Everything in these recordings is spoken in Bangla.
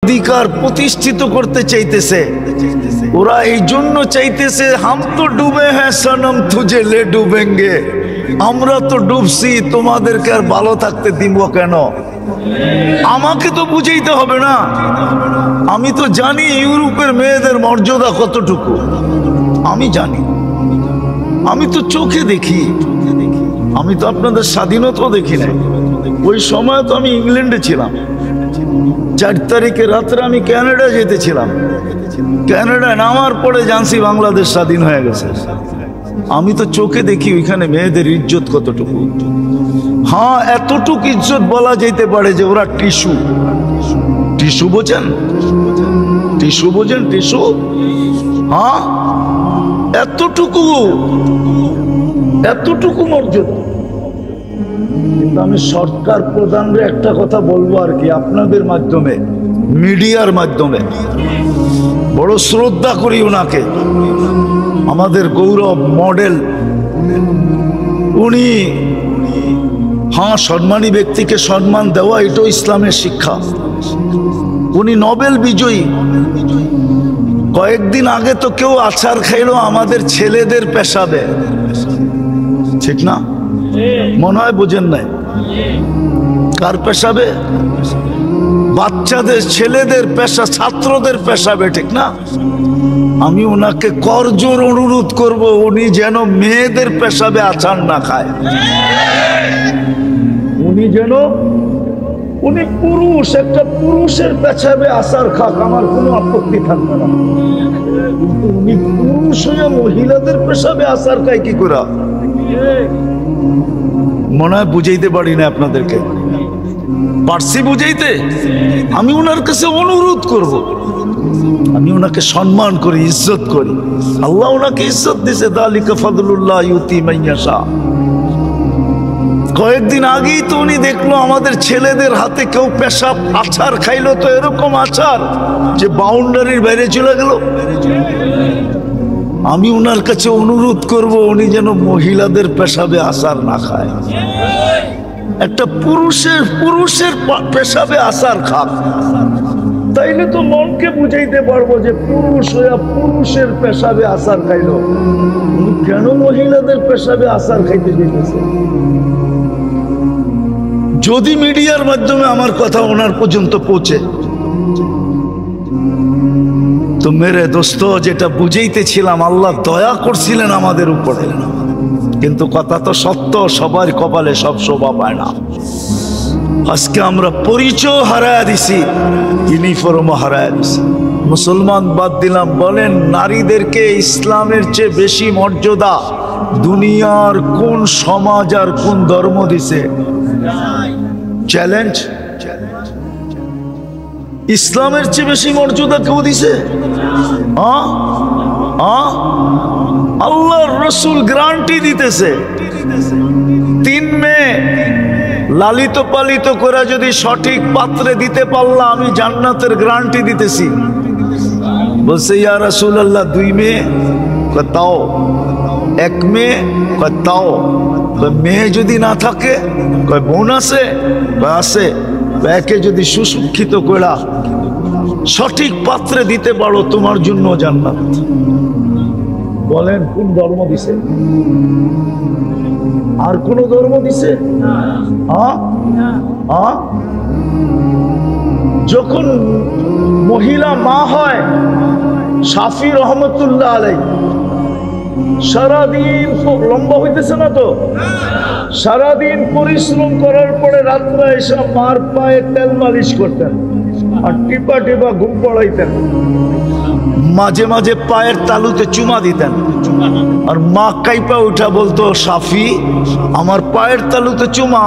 অধিকার প্রতিষ্ঠিত করতে চাইতেছে। ওরা এই জন্য চাইতেছে, হাম তো ডুবে হ্যাঁ সনম তুঝে লে ডুবেঙ্গে, আমরা তো ডুবছি, তোমাদেরকে আর ভালো থাকতে দিব কেন? আমাকে তো বুঝাইতে হবে না। আমি তো জানি ইউরোপের মেয়েদের মর্যাদা কতটুকু, আমি জানি, আমি তো চোখে দেখি। আমি তো আপনাদের স্বাধীনতাও দেখি নাই। ওই সময় তো আমি ইংল্যান্ডে ছিলাম। 4 তারিখে রাত্রে আমি কানাডা যেতেছিলাম। কানাডায় নামার পরে জানছি বাংলাদেশ স্বাধীন হয়ে গেছে। আমি তো চোখে দেখি ওইখানে মেয়েদের ইজ্জত কতটুকু। হ্যাঁ, এতটুকু ইজ্জত বলা যেতে পারে যে ওরা টিস্যু। টিস্যু বোঝেন? টিস্যু বোঝেন? টিস্যু। হ্যাঁ, এতটুকু, এতটুকু মর্যাদা। কিন্তু আমি সরকার প্রধানরে একটা কথা বলবো আর কি, আপনাদের মাধ্যমে, মিডিয়ার মাধ্যমে, বড় শ্রদ্ধা করি ওনাকে, আমাদের গৌরব মডেল উনি। হ্যাঁ, সম্মানী ব্যক্তিকে সম্মান দেওয়া এটাও ইসলামের শিক্ষা। উনি নোবেল বিজয়ী। কয়েকদিন আগে তো কেউ আচার খাইলো আমাদের ছেলেদের পেশাবে, ঠিক না? মনে হয় বোঝেন নাই। কার পেশাবে? বাচ্চাদের, ছেলেদের পেশা, ছাত্রদের পেশাবে, ঠিক না? আমি ওনাকে করজোর অনুরোধ করব, উনি যেন মেয়েদের পেশাবে আচার না খায়। উনি যেন, উনি পুরুষ, একটা পুরুষের পেশাবে আচার খাক, আমার কোনো আপত্তি থাকবে না। কিন্তু উনি পুরুষ হয়ে মহিলাদের পেশাবে আচার খায় কি করে? মনে হয় বুঝাইতে পারি না আপনাদেরকে। পারছি বুঝাইতে? আমি ওনার কাছে অনুরোধ করব, আমি ওনাকে সম্মান করি, ইজ্জত করি। আল্লাহ ওনাকে ইজ্জত দিয়েছে, যালিকা ফাদলুল্লাহ ইউতি মান ইয়াশা। কয়েকদিন আগেই তো উনি দেখলো আমাদের ছেলেদের হাতে কেউ পেশাব আচার খাইলো, তো এরকম আচার যে বাউন্ডারির বাইরে চলে গেল। আমি ওনার কাছে অনুরোধ করব, উনি যেন মহিলাদের পেশাবে আচার না খায়। একটা পুরুষের পেশাবে আচার খাক, তাইলে তো মনকে বুঝাইতে পারবো যে পুরুষ হইয়া পুরুষের পেশাবে আচার খাইলো, উনি কেন মহিলাদের পেশাবে আচার খাইতে দিতেছে? যদি মিডিয়ার মাধ্যমে আমার কথা ওনার পর্যন্ত পৌঁছে, তো মেরে দোস্ত, যেটা বুঝাইতেছিলাম, আল্লাহ দয়া করছিলেন আমাদের উপরে। কিন্তু কথা তো সত্য, সবার কপালে সব শোভা পায় না। আজকে আমরা পরিচয় হারায় দিছি, ইউনিফর্মও হারায় দিছি। মুসলমান বাদ দিলাম, বলেন নারীদেরকে ইসলামের চেয়ে বেশি মর্যাদা দুনিয়ার কোন সমাজ আর কোন ধর্ম দিছে? চ্যালেঞ্জ। ইসলামের চেয়ে বেশি মর্যাদা কেউ দিছে? আল্লাহর রাসূল গ্যারান্টি দিতেছে, 3 মেয়ে লালিত পালিত করে যদি সঠিক পাত্রে দিতে পারলাম, আমি জান্নাতের গ্যারান্টি দিতেছি। বলছে, ইয়া রাসূলুল্লাহ 2 মেয়ে? তাও। 1 মেয়ে? তাও। মেয়ে যদি না থাকে? বোন আছে? আছে। একে যদি সুশিক্ষিত করা সঠিক পাত্রে দিতে পারো, তোমার জন্য জান্নাত। বলেন কোন ধর্ম দিছে? আর কোন ধর্ম দিছে? যখন মহিলা মা হয়, শাফি রহমতুল্লাহ আলাইহি সারাদিন, লম্বা হইতেছে না তো, সারাদিন পরিশ্রম করার পরে রাত্রে এসে মার পায়ে তেল মালিশ করতেন আর টিপা টিপা ঘুম পড়াইতেন। মাঝে মাঝে পায়ের তালুতে চুমা দিতেন, আর মা কাইপা উঠা বলতো, শাফি আমার পায়ের তালুতে চুমা।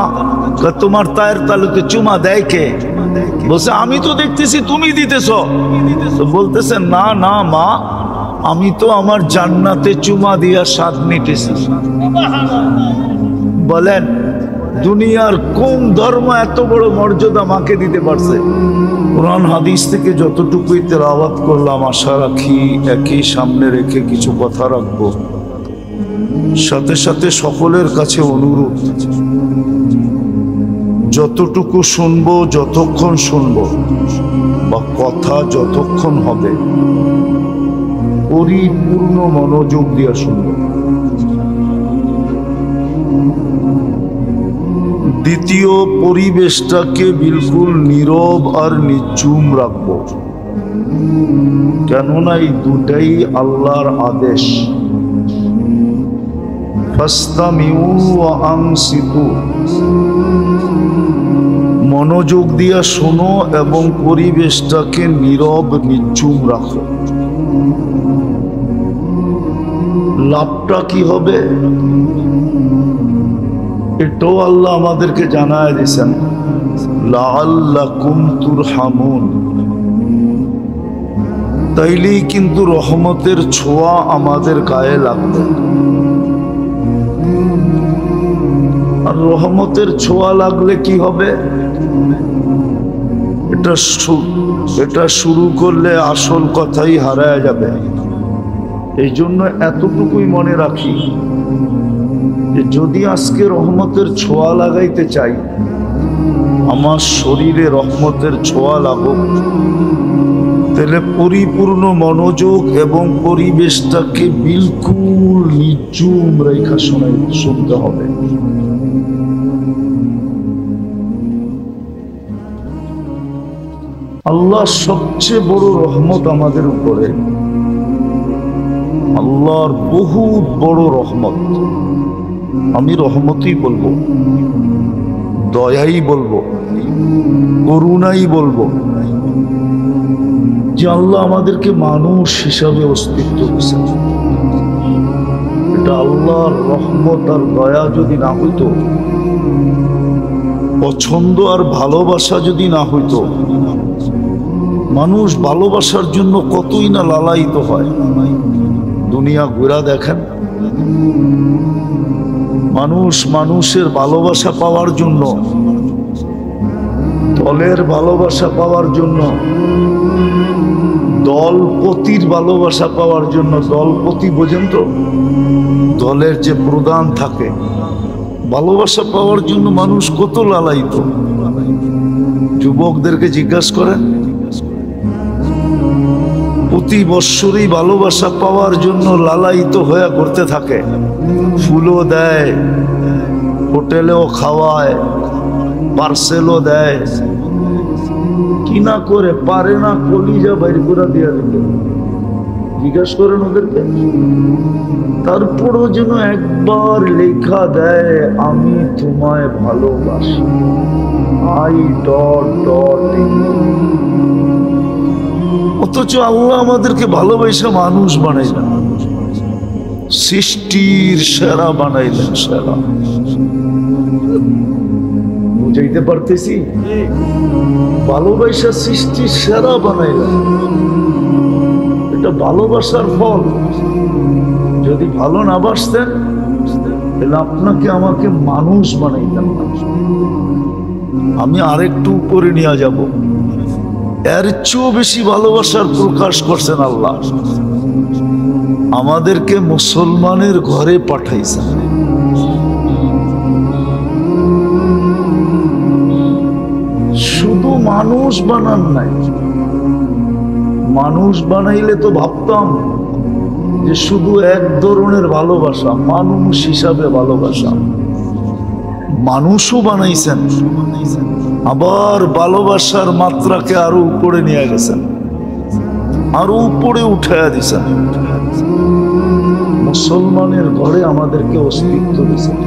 তোমার পায়ের তালুতে চুমা দেয় কে? বলছে, আমি তো দেখতেছি তুমি দিতেছ। তো বলতেছে, না না মা, আমি তো আমার জান্নাতে চুমা দিয়া স্বাদ নিতেছি। বলেন দুনিয়ার কোন ধর্ম এত বড় মর্যাদা মাকে দিতে পারছে? কোরআন হাদিস থেকে যতটুকুই তেলাওয়াত করলাম, আশা রাখি একই সামনে রেখে কিছু কথা রাখবো। সাথে সাথে সকলের কাছে অনুরোধ, যতটুকু শুনবো, যতক্ষণ শুনবো বা কথা যতক্ষণ হবে পরিপূর্ণ মনোযোগ দিয়ে শুনব। দ্বিতীয়, পরিবেশটাকে বিলকুল নীরব আর নিঝুম রাখব, কেননা এই দুটাই আল্লাহর আদেশ। ফাস্তামিউ ওয়া আনসিতু, মনোযোগ দিয়া শোনো এবং পরিবেশটাকে নীরব নিঝুম রাখো। লাভটা কি হবে এটাও আল্লাহ আমাদেরকে জানায় দিয়েছেন, লাআল্লাকুম তুরহামুন, তাইলেই কিন্তু রহমতের ছোঁয়া আমাদের গায়ে লাগবে। আর রহমতের ছোঁয়া লাগলে কি হবে, এটা শুরু করলে আসল কথাই হারায় যাবে। এই জন্য এতটুকুই মনে রাখি যে যদি আজকে রহমতের ছোঁয়া লাগাইতে চাই, আমার শরীরে রহমতের ছোঁয়া লাগুক, তাহলে পরিপূর্ণ মনোযোগ এবং পরিবেশটাকে বিলকুল নিঝুম রেখা শুনতে হবে। আল্লাহ সবচেয়ে বড় রহমত আমাদের উপরে, আল্লাহর বহুত বড় রহমত। আমি রহমতই বলবো, দয়াই বলবো, করুণাই বলবো, যে আল্লাহ আমাদেরকে মানুষ হিসাবে অস্তিত্ব দিয়েছেন। এটা আল্লাহর রহমত আর দয়া যদি না হইতো, পছন্দ আর ভালোবাসা যদি না হইতো, মানুষ ভালোবাসার জন্য কতই না লালায়িত হয়। দুনিয়া ঘুরা দেখেন, মানুষ মানুষের ভালোবাসা পাওয়ার জন্য, দলের ভালোবাসা পাওয়ার জন্য, দলপতির ভালোবাসা পাওয়ার জন্য, দলপতি বোঝেন তো, দলের যে প্রধান থাকে, ভালোবাসা পাওয়ার জন্য মানুষ কত লালায়িত। যুবকদেরকে জিজ্ঞাসা করেন, প্রতি বৎসরই ভালোবাসা পাওয়ার জন্য লালায়িত হয়ে করতে থাকে। ফুলও দেয়, হোটেলেও খাওয়ায়, পার্সেলও দেয়, কি না করে পারে না কলিজা বাইর করে দিয়া দিতে। জিজ্ঞাসা করেন ওদেরকে। তারপরও যেন একবার লেখা দেয়, আমি তোমায় ভালোবাসি, আই ডট ডট। অথচ আল্লাহ আমাদেরকে ভালোবাসা মানুষ বানাইলেন, সৃষ্টির সেরা বানাইলেন, সেরা। বুঝাইতে পারতেছি? ভালোবাসা সৃষ্টির সেরা বানাইলেন, এটা ভালোবাসার ফল। যদি ভালো না বাসতেন তাহলে আপনাকে আমাকে মানুষ বানাইতেন না। আমি আরেকটু উপরে নিয়ে যাব, এর চেয়েও বেশি ভালোবাসার প্রকাশ করছেন আল্লাহ। আমাদেরকে মুসলমানের ঘরে পাঠাইছেন। শুধু মানুষ বানান নাই, মানুষ বানাইলে তো ভাবতাম যে শুধু এক ধরনের ভালোবাসা, মানুষ হিসাবে ভালোবাসা। মানুষও বানাইছেন, আবার ভালোবাসার মাত্রাকে আরো উপরে নিয়ে গেছেন, আরো উপরে উঠাইয়া দিছেন। মুসলমানের ঘরে আমাদেরকে অস্তিত্ব দিয়েছেন।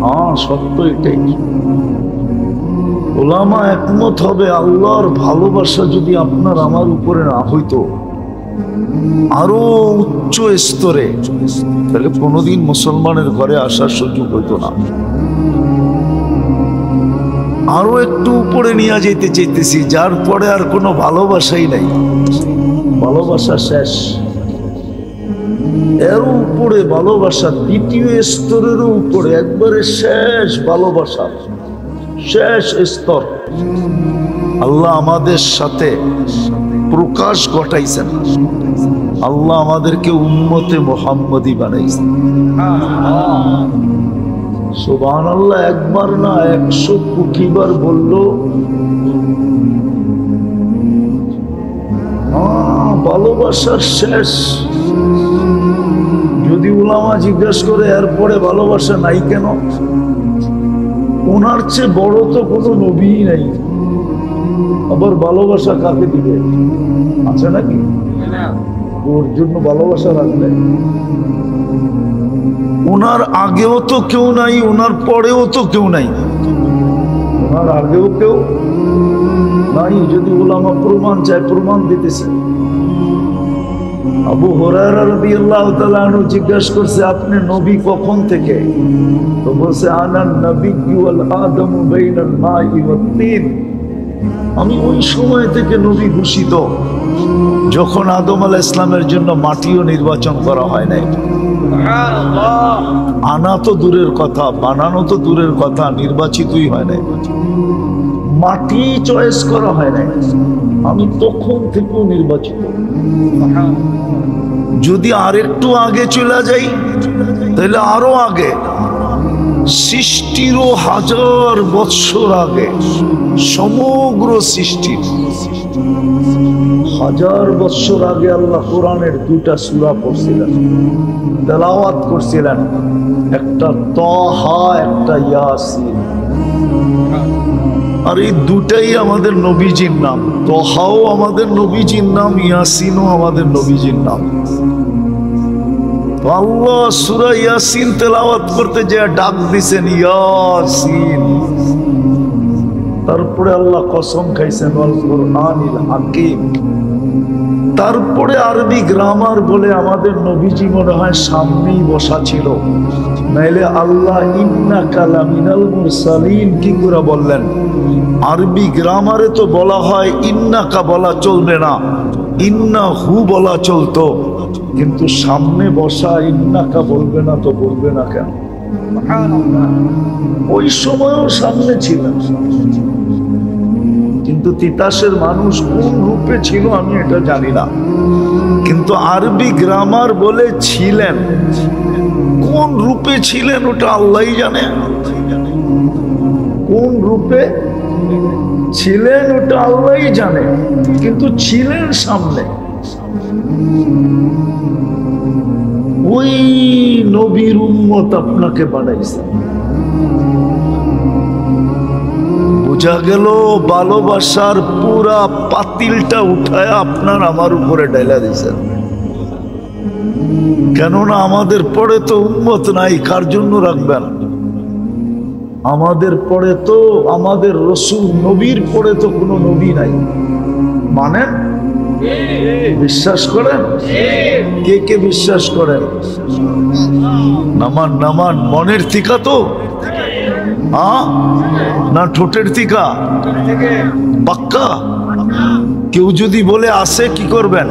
হ্যাঁ, সত্য এটাই। ওলামা একমত হবে, আল্লাহর ভালোবাসা যদি আপনার আমার উপরে না হইতো, আরো উচ্চ স্তরে, তাহলে কোনোদিন মুসলমানের ঘরে আসার সুযোগ হইতো না। আরো একটু উপরে নিয়ে যেতে চাইতেছি, যার পরে আর কোনো ভালোবাসাই নাই, ভালোবাসা শেষ। এর উপরে ভালোবাসা, দ্বিতীয় স্তরেরও উপরে, একবারে শেষ ভালোবাসা, শেষ স্তর। আল্লাহ আমাদের সাথে প্রকাশ ঘটাইছেন, আল্লাহ আমাদেরকে উম্মতে মুহাম্মদী বানাইছেন। সুবহানাল্লাহ, একবার না 100 কোটি বার বললো। ভালোবাসার শেষ। যদি উলামা জিজ্ঞেস করে এরপরে ভালোবাসা নাই কেন, ওনার চেয়ে বড় তো কোনো নবী নাই, আবার ভালোবাসা কাকে দিবে? আছে নাকি? ওর জন্য ভালোবাসা রাখবে? ওনার আগেও তো কেউ নাই, ওনার পরেও তো কেউ নাই। ওনার আগেও কেউ নাই। যদি উলামা প্রমাণ চায়, প্রমাণ দিতেছি। আবু হুরায়রা রাদিয়াল্লাহু তাআলা আনহু জিজ্ঞাসা করছে, আপনি নবী কখন থেকে? তো বলছে, আনান নাবিয়্যু ওয়াল আদামু বাইনাল মাই ওয়াত তিন। আমি ওই সময় থেকে নবী ঘোষিত যখন আদম আলাইহিস সালামের জন্য মাটিও নির্বাচন করা হয় নাই। আনা তো দূরের কথা, বানানো তো দূরের কথা, নির্বাচিতই হয় নাই। মাটি চয়েস করা হয় নাই, আমি তখন থেকেও নির্বাচিত। যদি আরেকটু আগে চলে যাই তাহলে আরো আগে, সৃষ্টিরও 1000 বৎসর আগে, সমগ্র সৃষ্টির 1000 বৎসর আগে আল্লাহ কোরআনের 2টা সূরা পড়ছিলেন, তেলাওয়াত করছিলেন। একটা তাহা, একটা ইয়াসিন। আর এই দুটাই আমাদের নবীজির নাম। তাহাও আমাদের নবীজির নাম, ইয়াসিনও আমাদের নবীজির নাম। আল্লাহ সূরা ইয়াসিন তেলাওয়াত করতে যে ডাক দিছেন, ইয়াসিন। তারপরে আল্লাহ কসম খাইছেন, ওয়াল কুরআনিল হাকিম। তারপরে আরবি গ্রামার বলে আমাদের নবীজি মনে হয় সামনেই বসা ছিল, নাইলে আল্লাহ ইন্নাকা লামিনাল মুরসালিন কি করে বললেন? আরবি গ্রামারে তো বলা হয় ইন্নাকা বলা চলবে না, ইন্নাহু বলা চলতো, কিন্তু সামনে বসা ইন্নাকা বলবে না তো বলবে না কেন? ওই সময়ও সামনে ছিলেন, কিন্তু তিতাসের মানুষ কোন রূপে ছিল আমি এটা জানি না, কিন্তু আরবি গ্রামার বলে ছিলেন। কোন রূপে ছিলেন ওটা আল্লাহই জানে। কোন রূপে ছিলেন ওটা আল্লাহই জানে, কিন্তু ছিলেন সামনে। ওই নবীর উম্মত আপনাকে বানাইছে। বোঝা গেল ভালোবাসার পুরা পাতিলটা উঠায় আপনার আমার উপরে ঢেলা দিয়েছেন। কেননা আমাদের পরে তো উম্মত নাই, কার জন্য রাখবেন? আমাদের পরে তো, আমাদের রসূল নবীর পরে তো কোনো নবী নাই। মানে বিশ্বাস করেন? কে কে বিশ্বাস করেন? নামান নামান, মনের থিকা তো না ঠোঁটের থিকা? পাক্কা? কেউ যদি বলে আসে কি করবেন?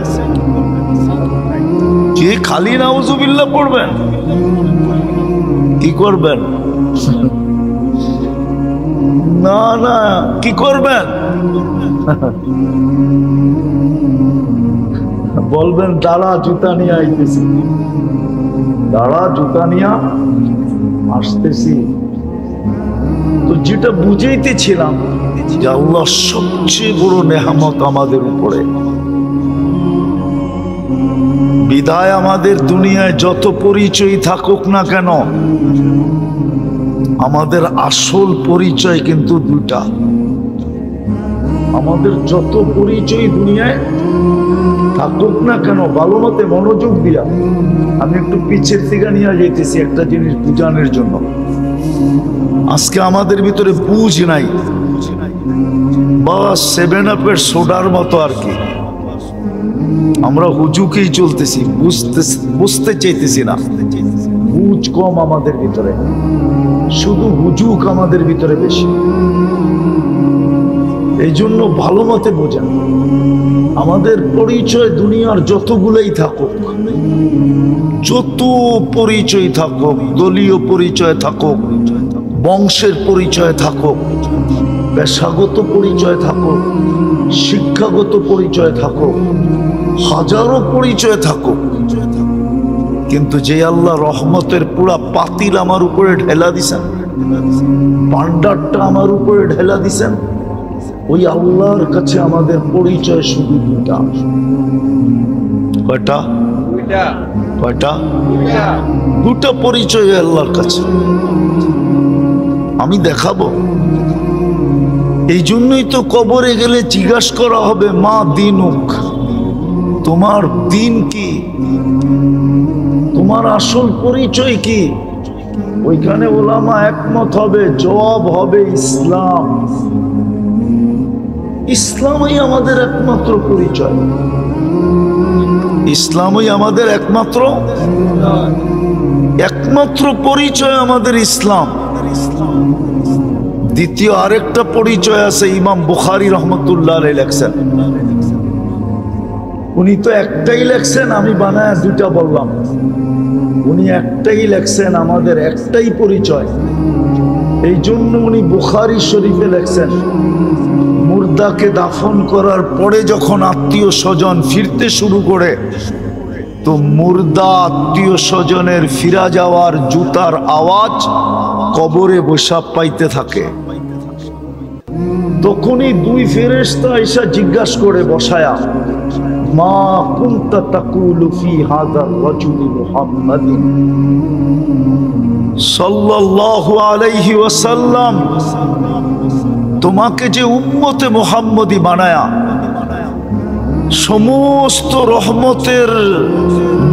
কি খালি নাউজুবিল্লাহ পড়বেন? কি করবেন? না না, কি করবেন? বলবেন দাঁড়া জুতা নিয়ে আইতেছি, দাঁড়া জুতা নিয়ে আসতেছি। তো যেটা বুঝাইতেছিলাম যে আল্লাহ সবচেয়ে বড় নেয়ামত আমাদের উপরে। বিদায় আমাদের দুনিয়ায় যত পরিচয় থাকুক না কেন, আমাদের আসল পরিচয় কিন্তু দুটা। আমাদের যত পরিচয় দুনিয়ায় থাকুক না কেন, ভালো মতে মনোযোগ দিয়া আমি একটু পিছের থেকে নিয়ে যেতেছি একটা জিনিস বুঝানোর জন্য। আজকে আমাদের ভিতরে বুঝ নাই, বা 7 আপের সোডার মতো আর কি। আমরা হুজুকেই চলতেছি, বুঝতে চাইতেছি না। বুঝ কম আমাদের ভিতরে, শুধু হুজুক আমাদের ভিতরে বেশি। এই জন্য ভালো মতে বোঝেন, আমাদের পরিচয় দুনিয়ার যতগুলোই থাকুক, যত পরিচয় থাকুক, দলীয় পরিচয় থাকুক, বংশের পরিচয় থাকুক, পেশাগত পরিচয় থাকুক, শিক্ষাগত পরিচয় থাকুক, হাজারো পরিচয় থাকুক, কিন্তু যে আল্লাহ রহমতের পুরা পাতিল আমার উপরে ঢেলা দিছেন, ভান্ডারটা আমার উপরে ঢেলা দিছেন, ওই আল্লাহর কাছে আমাদের পরিচয় শুধু দুটা। কয়টা? কয়টা? দুটা পরিচয় আল্লাহর কাছে। আমি দেখাবো। এই জন্যই তো কবরে গেলে জিজ্ঞাসা করা হবে, মা দিনুক, তোমার দিন কি, তোমার আসল পরিচয় কি? ওইখানে ওলামা একমত হবে, জবাব হবে ইসলাম। ইসলামই আমাদের একমাত্র পরিচয়, ইসলামই আমাদের একমাত্র পরিচয়, আমাদের ইসলাম। দ্বিতীয় আরেকটা পরিচয় আছে, ইমাম বুখারী রহমতুল্লাহ আলাইহি লেখছেন। উনি তো একটাই লেখছেন, আমি বানায় দুটা বললাম। উনি একটাই লেখছেন, আমাদের একটাই পরিচয়। এই জন্য উনি বুখারী শরীফে লেখছেন, মুর্দাকে দাফন করার পরে যখন আত্মীয় স্বজন ফিরতে শুরু করে, তো মুর্দা আত্মীয় স্বজনের ফিরা যাওয়ার জুতার আওয়াজ কবরে বসা পাইতে থাকে। তখনই দুই ফেরেশতা এসে জিজ্ঞাসা করে বসায়া, মা কুনতা তাকুলু ফি হাযা রাজুলি মুহাম্মাদিন সাল্লাল্লাহু আলাইহি ওয়াসাল্লাম, তোমাকে যে উম্মতে মুহাম্মদী বানায়া সমস্ত রহমতের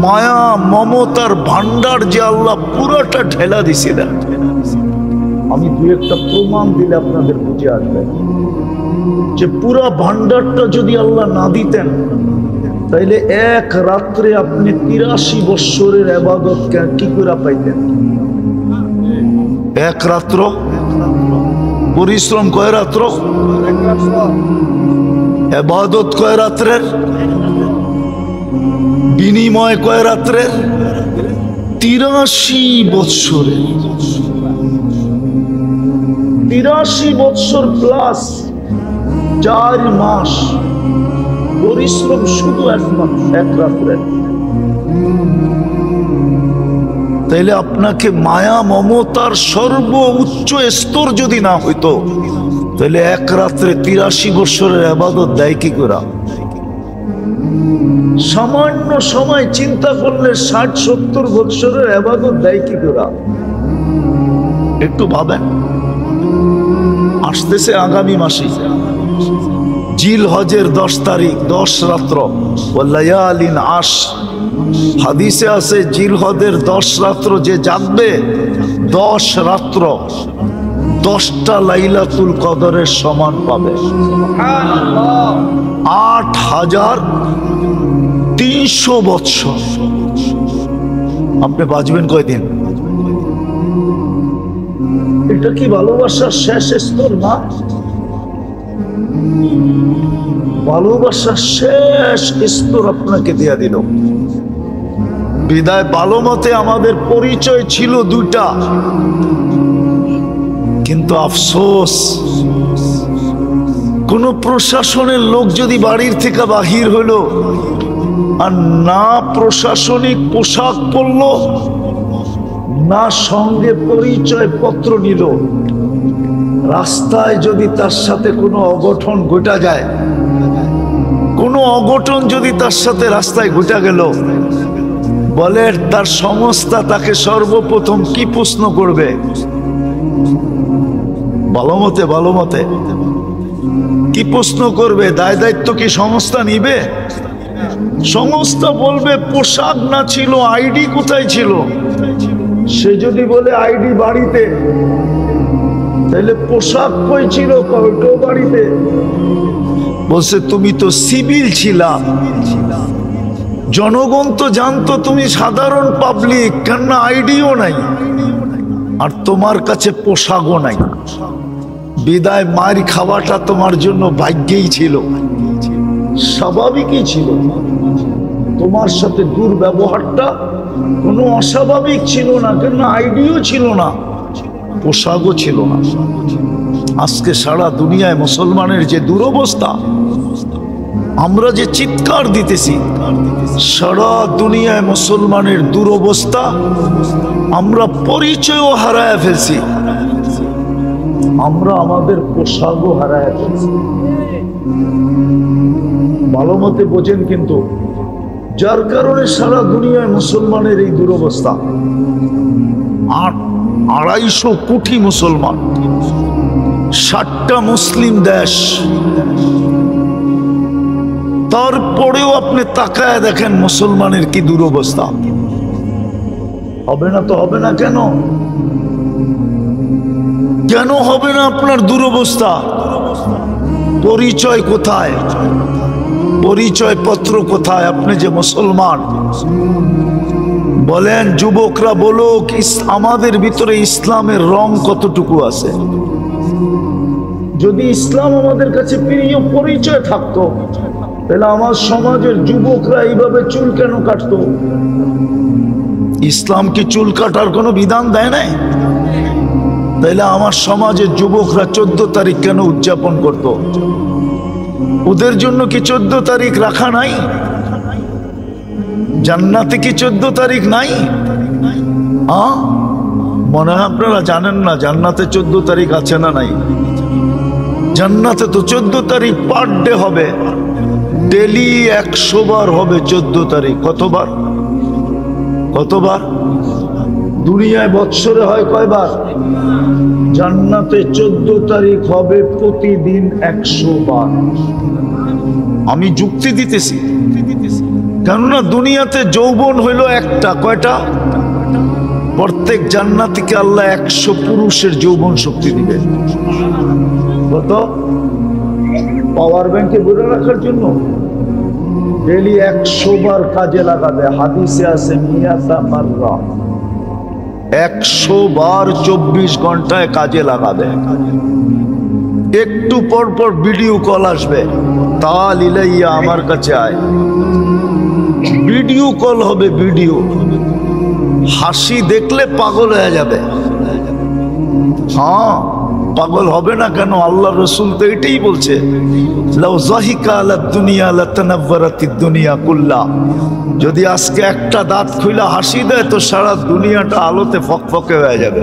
মায়া মমতার ভান্ডার যে আল্লাহ পুরোটা ঢেলা দিছিলেন। আমি দু একটা প্রমাণ দিলে আপনাদের বুঝে আসবে যে পুরা ভান্ডারটা যদি আল্লাহ না দিতেন, তাইলে এক রাত্রে আপনি 83 বৎসরের ইবাদত কি করে পাইতেন? এক রাত্র পরিশ্রম কয় রাত্র, ইবাদত কয় রাত্রের, বিনিময় কয় রাত্রের? 83 বৎসরের। 83 বৎসর প্লাস 4 মাস পরিশ্রম শুধু এক রাত্রে। তাইলে আপনাকে মায়া মমতার সর্বোচ্চ স্তর যদি না হইতো, তাহলে এক রাত্রে 83 বৎসরের ইবাদত দেয় কি করে? সামান্য সময় চিন্তা করলে 60-70 বৎসরের ইবাদত দেয় কি করে? একটু ভাবেন। আসতেছে আগামী মাসে জিল হজের 10 তারিখ, 10 রাত্র, ওয়ালায়ালিন আশ। হাদিসে আছে জিল হজের 10 রাত্র যে জাগবে, 10 রাত্র 10টা লাইলাতুল কদরের সমান পাবে। 8300 বৎসর। আপনি বাঁচবেন কয়দিন? এটা কি ভালোবাসার শেষ স্তর না? ভালোবাসার শেষ স্তর আপনাকে দেয়া দিল। বিদায় ভালো মতে আমাদের পরিচয় ছিল দুইটা, কিন্তু আফসোস, কোন প্রশাসনের লোক যদি বাড়ির থেকে বাহির হইল আর না প্রশাসনিক পোশাক পরল, না সঙ্গে পরিচয় পত্র নিল, রাস্তায় যদি তার সাথে কোনো অঘটন ঘটা যায়, কোনো অঘটন যদি তার সাথে রাস্তায় ঘটা গেল, বলে তার সংস্থা তাকে সর্বপ্রথম কি প্রশ্ন করবে? ভালো মতে কি প্রশ্ন করবে? দায় দায়িত্ব কি সংস্থা নিবে? সংস্থা বলবে পোশাক না ছিল, আইডি কোথায় ছিল? সে যদি বলে আইডি বাড়িতে, তাহলে পোশাক কই ছিল? ওইটাও বাড়িতে। বলছে তুমি তো সিভিল ছিলা, জনগণ তো জানতো তুমি সাধারণ পাবলিক, কেন আইডিও নাই আর তোমার কাছে পোশাকও নাই। বিদায় মার খাওয়াটা তোমার জন্য ভাগ্যেই ছিল, স্বাভাবিকই ছিল। তোমার সাথে দুর্ব্যবহারটা কোনো অস্বাভাবিক ছিল না, কেন আইডিও ছিল না, পোশাকও ছিল না। আজকে সারা দুনিয়ায় মুসলমানের যে দুরবস্থা, আমরা যে চিৎকার দিতেছি, সারা দুনিয়ায় মুসলমানের দুরবস্থা, আমরা পরিচয়ও হারায় ফেলছি, আমরা আমাদের পোশাকও হারায় ফেলছি। ভালো মতে বোঝেন কিন্তু, যার কারণে সারা দুনিয়ায় মুসলমানের এই দুরবস্থা। 250 কোটি মুসলমান, 60টা মুসলিম দেশ, তারপরেও আপনি তাকায় দেখেন মুসলমানের কি দুরবস্থা। হবে না তো হবে না কেন? কেন হবে না আপনার দুরবস্থা? পরিচয় কোথায়? পরিচয় পত্র কোথায়? আপনি যে মুসলমান, বলেন যুবকরা বলুক, আমাদের ভিতরে ইসলামের রং কতটুকু আছে? যদি ইসলাম আমাদের কাছে প্রিয় পরিচয় থাকতো, তাহলে আমার সমাজের যুবকরা এইভাবে চুল কেন কাটতো? ইসলাম কি চুল কাটার কোনো বিধান দেয় নাই? তাহলে আমার সমাজের যুবকরা 14 তারিখ কেন উদযাপন করত? ওদের জন্য কি 14 তারিখ রাখা নাই? জান্নাতে কি 14 তারিখ নাই? মনে হয় আপনারা জানেন না জান্নাতে 14 তারিখ আছে না নাই। জান্নাতে তো 14 তারিখ পার ডে হবে, ডেলি 100 বার হবে 14 তারিখ। কতবার? কতবার? দুনিয়ায় বৎসরে হয় কয়বার? জান্নাতে 14 তারিখ হবে প্রতিদিন 100 বার। আমি যুক্তি দিতেছি, কেননা দুনিয়াতে যৌবন হইল একটা, কয়টা? প্রত্যেক জান্নাতীকে আল্লাহ 100 পুরুষের যৌবন শক্তি দিবে। কত? পাওয়ার ব্যাংকে ভরে রাখার জন্য ডেলি 100 বার কাজে লাগাবে। হাদিসে আছে মিয়াতা মাররা, 100 বার 24 ঘন্টায় কাজে লাগাবে। একটু পর পর ভিডিও কল আসবে, তাল ইলাইয়া আমার কাছে আয়, ভিডিও কল হবে। ভিডিও হাসি দেখলে পাগল হয়ে যাবে। হ্যাঁ, পাগল হবে না কেন? আল্লাহ রসুল তো এটাই বলছে, লাউ যাহিকা আলা দুনিয়া লাতানাওয়ারাতিদ দুনিয়া কুল্লা। যদি আজকে একটা দাঁত খুইলা হাসি দেয় তো সারা দুনিয়াটা আলোতে ফকফকে হয়ে যাবে।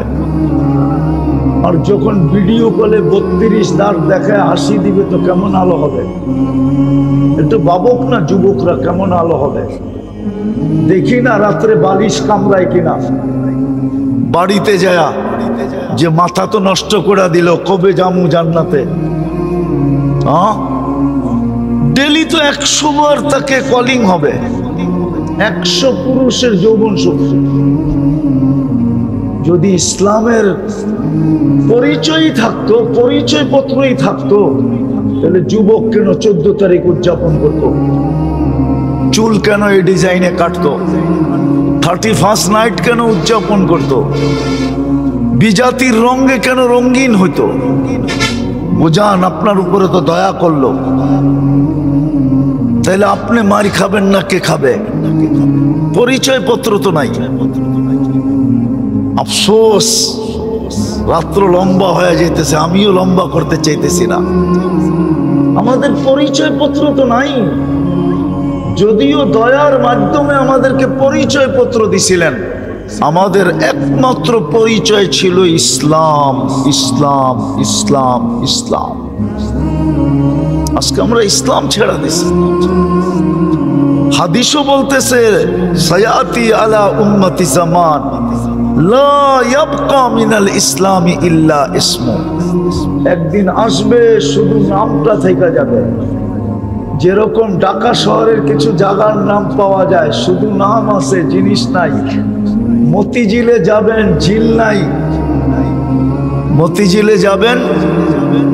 আর যখন ভিডিও কলে 32 দাঁত দেখায় হাসি দিবে তো কেমন আলো হবে? একটু ভাবুক না যুবকরা, কেমন আলো হবে? দেখি না রাত্রে বালিশ কামড়ায় কিনা, বাড়িতে যায়া যে মাথা তো নষ্ট করে দিল, কবে যামু জান্নাতে? ডেলি তো 100 বার তাকে কলিং হবে, 100 পুরুষের যৌবন শক্তি। যদি ইসলামের পরিচয়ই থাকতো, পরিচয় পত্রই থাকতো, তাহলে যুবক কেন 14 তারিখ উদযাপন করতো? চুল কেন এই ডিজাইনে কাটতো? 31st নাইট কেন উদযাপন করতো? বিজাতির রঙে কেন রঙিন হইতো? বুঝান, আপনার উপরে তো দয়া করলো, তাইলে আপনি মারি খাবেন না কে খাবে? পরিচয় পত্র তো নাই। আফসোস, রাত্র লম্বা হয়ে যেতেছে, আমিও লম্বা করতে চাইতেছি না। আমাদের পরিচয় পত্র তো নাই। যদিও দয়ার মাধ্যমে আমাদেরকে পরিচয় পত্র দিছিলেন, আমাদের একমাত্র পরিচয় ছিল ইসলাম, ইসলাম, ইসলাম, ইসলাম। আজকে আমরা ইসলাম ছেড়ে দিছি। হাদিসও বলতেছে, সায়াতি আলা উম্মতি জামান লা ইয়াবকা মিনাল ইসলামি ইল্লা ইসমু। একদিন আসবে শুধু নামটা থেকে যাবে। যেরকম ঢাকা শহরের কিছু জায়গার নাম পাওয়া যায়, শুধু নাম আছে, জিনিস নাই। মতিঝিলে যাবেন, ঝিল নাই। মতিঝিলে যাবেন,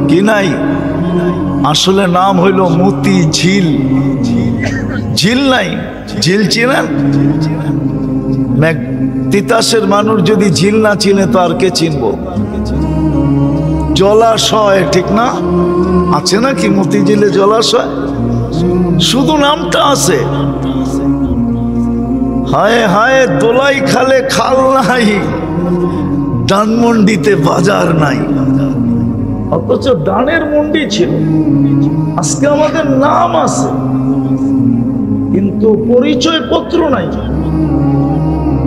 কি নাই? আসলে নাম হইল মতি ঝিল, ঝিল নাই। ঝিল চিনেন? তিতাসের মানুষ যদি ঝিল না চিনে তো আর কে চিনবো? জলাশয়, ঠিক না? আছে নাকি মতিঝিলে জলাশয়? শুধু নামটা আছে। হায় হায়, দোলাই খালে খাল নাই, ধানমন্ডিতে বাজার নাই। অথচ দানের মন্ডি ছিল। আজকে আমাদের নাম আছে কিন্তু পরিচয় পত্র নাই।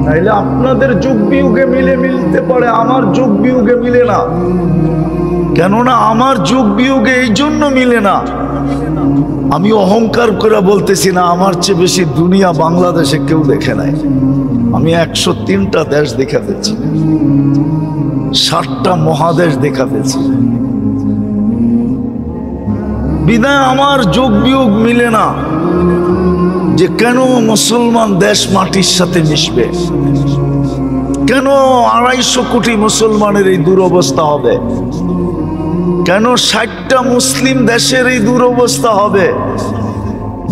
নাইলে আপনাদের যুগ বিয়োগে মিলতে পারে, আমার যুগ বিয়োগে মিলে না। কেননা আমার যুগ বিয়োগে এই জন্য মিলে না, আমি অহংকার করে বলতেছি না, আমার চেয়ে বেশি দুনিয়া বাংলাদেশে কেউ দেখে নাই। আমি 103টা দেশ দেখা দিচ্ছি, 60টা মহাদেশ দেখা দিচ্ছি। বিদায় আমার যোগ বিয়োগ মিলে না যে কেন মুসলমান দেশ মাটির সাথে মিশবে, কেন 250 কোটি মুসলমানের এই দুরবস্থা হবে, কেন 60টা মুসলিম দেশের এই দুরবস্থা হবে,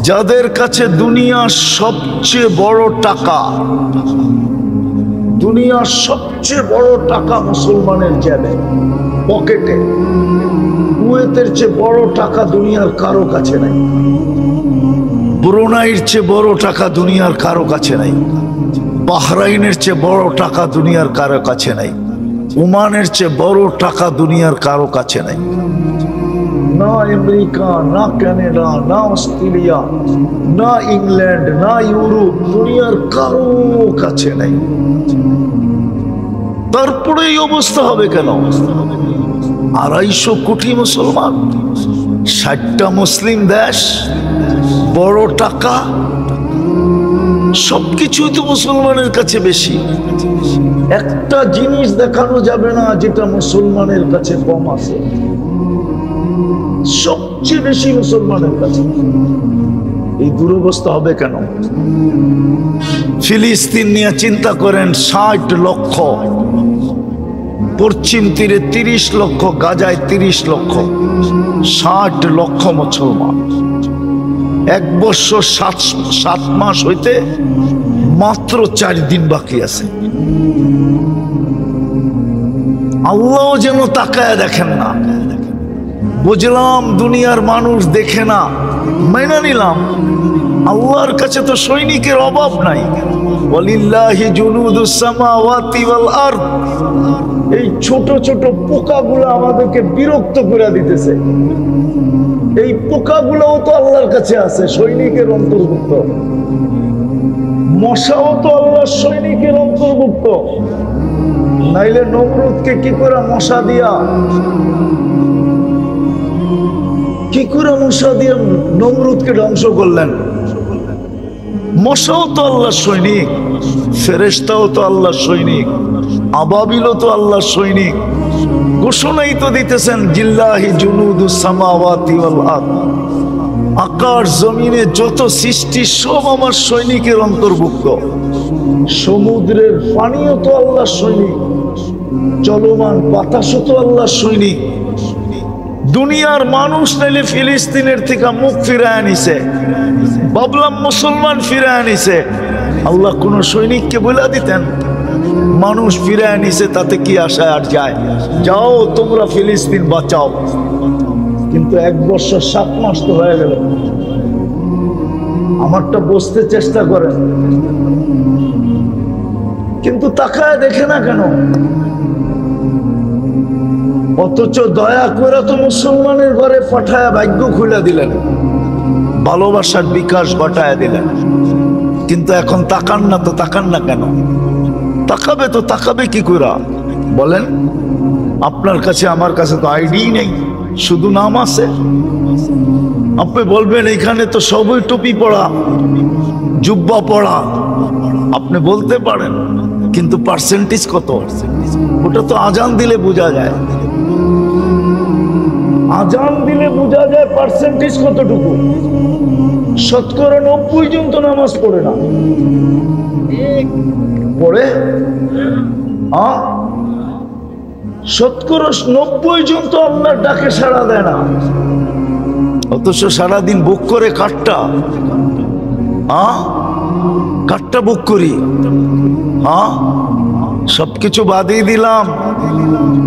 যাদের কাছে দুনিয়ার সবচেয়ে বড় টাকা, দুনিয়ার সবচেয়ে বড় টাকা মুসলমানের জেবে পকেটে। কুয়েতের চেয়ে বড় টাকা দুনিয়ার কারো কাছে নাই, ব্রুনাইয়ের চেয়ে বড় টাকা দুনিয়ার কারো কাছে নাই, বাহরাইনের চেয়ে বড় টাকা দুনিয়ার কারো কাছে নাই, ওমানের চেয়ে বড় টাকা দুনিয়ার কারো কাছে নাই। না আমেরিকা, না কানাডা, না অস্ট্রেলিয়া, না ইংল্যান্ড, না ইউরোপ, দুনিয়ার কারো কাছে নাই। তারপরে এই অবস্থা হবে কেন? 250 কোটি মুসলমান, 60টা মুসলিম দেশ, বড় টাকা, সবকিছুই তো মুসলমানের কাছে বেশি। একটা জিনিস দেখানো যাবে না যেটা মুসলমানের কাছে কম আছে, সবচেয়ে বেশি মুসলমানের কাছে। এই দুরবস্থা হবে কেন? ফিলিস্তিন নিয়ে চিন্তা করেন, 60 লক্ষ, পশ্চিম তীরে 30 লক্ষ, গাজায় 30 লক্ষ, 60 লক্ষ মুসলমান। 1 বছর 7 মাস হইতে মাত্র 4 দিন বাকি আছে। আল্লাহ যেন তাকায় দেখেন না। বুঝলাম দুনিয়ার মানুষ দেখে না, মেনে নিলাম। আল্লাহর কাছে তো সৈনিকের অভাব নাই। ওয়ালিল্লাহি জুনুদুস সামাওয়াতি ওয়াল আরদ। এই ছোট ছোট পোকাগুলো আমাদেরকে বিরক্ত করে দিতেছে। এই পোকাগুলোও তো আল্লাহর কাছে আছে, সৈনিকের অন্তর্ভুক্ত। মশাও তো আল্লাহর সৈনিকের অন্তর্ভুক্ত। নাইলে নমরুদকে কি করে মশা দিয়া নমরুদকে ধ্বংস করলেন? মশাও তো আল্লাহর সৈনিক, ফেরেশতাও তো আল্লাহর সৈনিক, আবাবিলও তো আল্লাহর সৈনিক। ঘোষণাই তো দিতেছেন, জিল্লাহি জুনুদুস সামাওয়াতি ওয়াল আরদ। আকাশ জমিনে যত সৃষ্টি সব আমার সৈনিকের অন্তর্ভুক্ত। সমুদ্রের পানিও তো আল্লাহর সৈনিক, চলমান বাতাসও তো আল্লাহর সৈনিক। দুনিয়ার মানুষ নাইলে ফিলিস্তিনের থেকে মুখ ফিরায় নিছে, ভাবলাম মুসলমান ফিরায় নিছে। আল্লাহ কোন সৈনিককে বলে দিতেন মানুষ ফিরায় নিছে, তাতে কি আশা আর যায়? যাও তোমরা ফিলিস্তিন বাঁচাও। কিন্তু 1 বছর 7 মাস তো হয়ে গেল। আমারটা বুঝতে চেষ্টা করেন, কিন্তু তাকায় দেখে না কেন? অথচ দয়া করে তো মুসলমানের ঘরে পাঠায় ভাগ্য খুলে দিলেন, ভালোবাসার বিকাশ ঘটায় দিলেন। কিন্তু এখন তাকান না তো, তাকান না কেন? তাকাবে তো, তাকাবে কি করে বলেন? আপনার কাছে আমার কাছে তো আইডি নেই, শুধু নাম আছে। আপনি বলবেন এখানে তো সবই টুপি পড়া, জুব্বা পড়া, আপনি বলতে পারেন, কিন্তু পার্সেন্টেজ কত? ওটা তো আজান দিলে বোঝা যায়। আজান দিলে বোঝা যায় পার্সেন্টেজ কতটুকু। 90% জন তো নামাজ পড়ে না, পড়ে 90% জন তো আল্লাহর ডাকে সাড়া দেয় না। অথচ সারাদিন বুক করে কাঠটা বুক করি। সবকিছু বাদই দিলাম।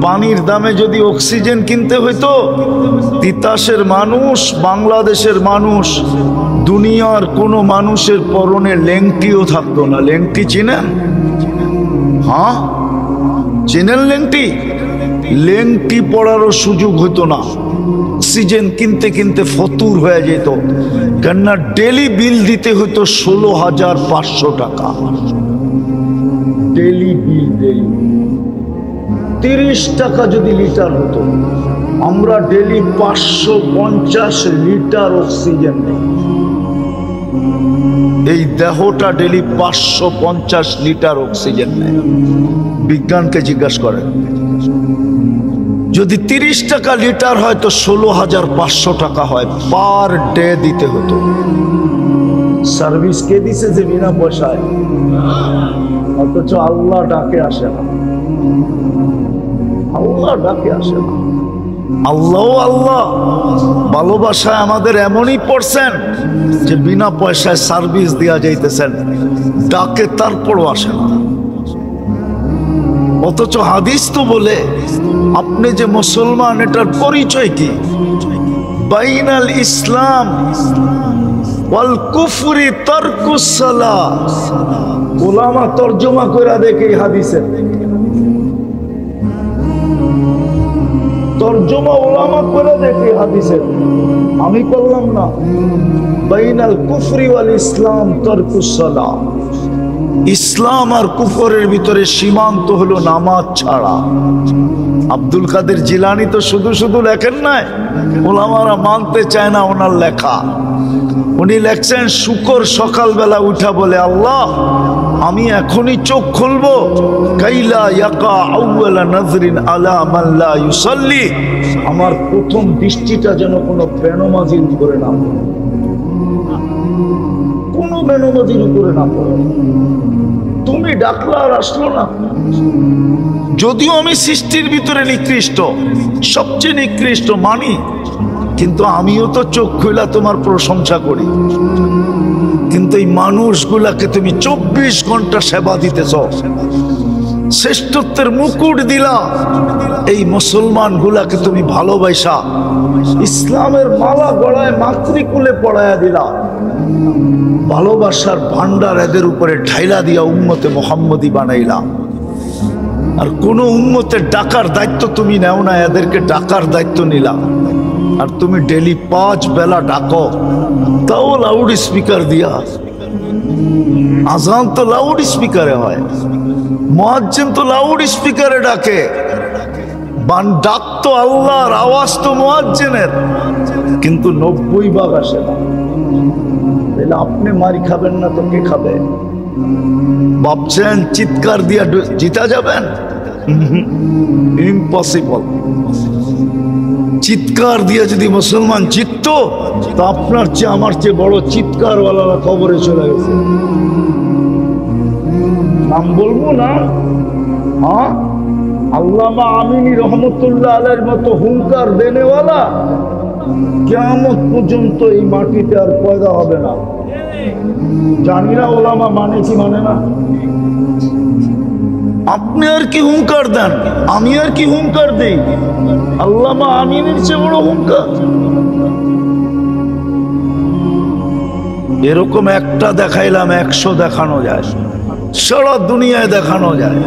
পানির দামে যদি অক্সিজেন কিনতে হইতো, তিতাসের মানুষ, বাংলাদেশের মানুষ, দুনিয়ার কোনো মানুষের পরনে লেংটিও থাকতো না। লেংটি চিনেন? চিনেন লেংটি? লেংটি পড়ারও সুযোগ হতো না। অক্সিজেন কিনতে কিনতে ফতুর হয়ে যেত, কেননা ডেলি বিল দিতে হতো 16,500 টাকা। ডেলি বিল, ডেলি 30 টাকা যদি লিটার হতো, আমরা ডেলি 550 লিটার অক্সিজেন নেই। এই দেহটা ডেলি 550 লিটার অক্সিজেন নেয়। বিজ্ঞানকে জিজ্ঞাসা করেন, যদি 30 টাকা লিটার হয় তো 16,500 টাকা হয়, পার ডে দিতে হতো। সার্ভিস কে দিছে যে বিনা পয়সায়? অথচ আল্লাহ ডাকে আসে না, আল্লাহ ডাকে আসে না। আল্লাহ আল্লাহ ভালোবাসায় আমাদের এমনই পড়ছেন যে বিনা পয়সায় সার্ভিস দেওয়া যাইতেছেন, ডাকে তারপরও আসে না। অথচ হাদিস তো বলে আপনি যে মুসলমান এটার পরিচয় কি? বাইনাল ইসলাম ওয়াল কুফরি তারকুস সালাত। উলামা তরজমা করে দেখে এই হাদিসের তরজমা, উলামা করে দেখে হাদিসের, আমি করলাম না। বাইনাল কুফরি ওয়াল ইসলাম তারকুস সালাত। ইসলাম আর কুফরের ভিতরে সীমান্ত হলো নামাজ ছাড়া। আব্দুল কাদের জিলানী তো শুধু শুধু লেখেন নাই, ওলামারা মানতে চায় না ওনার লেখা। উনি লেখছেন, শুকর সকালবেলা উঠা বলে, আল্লাহ আমি এখনই চোখ খুলবো, কাইলা ইয়াকা আউয়ালা নজরিন আলা মান লা ইউসাল্লি, আমার প্রথম দৃষ্টিটা যেন কোনো বেনমাজির উপরে না পড়ে, কোনো বেনমাজির উপরে না পড়ে। তুমি ডাকলা আর আসলো না। যদিও আমি সৃষ্টির ভিতরে নিকৃষ্ট, সবচেয়ে নিকৃষ্ট মানি, কিন্তু আমিও তো চোখ খুলা তোমার প্রশংসা করি। কিন্তু এই মানুষগুলাকে তুমি 24 ঘন্টা সেবা দিতেছ, শ্রেষ্ঠত্বের মুকুট দিলা। এই মুসলমান গুলাকে তুমি ভালোবাসা ইসলামের মালা গলায় মাতৃকুলে পড়ায়া দিলা, ভালোবাসার ভান্ডার এদের উপরে ঢাইলা দিয়া উম্মতে মুহাম্মদী বানাইলা। আর কোন উম্মতের ডাকার দায়িত্ব তুমি নেও না, এদেরকে ডাকার দায়িত্ব নিলা। আর তুমি ডেলি 5 বেলা ডাকো, তাও লাউড স্পিকার দিয়া। আজান তো লাউড স্পিকারে হয়, মুয়াজ্জিন তো লাউড স্পিকারে ডাকে। ডাক তো আল্লাহর, আওয়াজ তো মুয়াজ্জিনের, কিন্তু 90 ভাগ আসে না। তাহলে আপনি মারি খাবেন না তো কে খাবে? ভাবছেন চিৎকার দিয়া জিতা যাবেন? ইম্পসিবল। চিৎকার দিয়ে যদি মুসলমান জিততো, তো আপনার চেয়ে আমার চেয়ে বড় চিৎকারওয়ালারা কবরে চলে গেছে। নাম বলবো না? হ্যাঁ, আল্লামা আমিনী রহমতুল্লাহ আলাইহির মতো হুঙ্কার দেনেওয়ালা কিয়ামত পর্যন্ত এই মাটিতে আর পয়দা হবে না। জানি না ওলামা মানে কি মানে না। আপনি আর কি হুঙ্কার দেন, আমি আর কি হুঙ্কার দেই? আল্লামা আমিনের চেয়ে বড় হুঙ্কার। এরকম একটা দেখাইলাম, 100 দেখানো যায়, সারা দুনিয়ায় দেখানো যায়।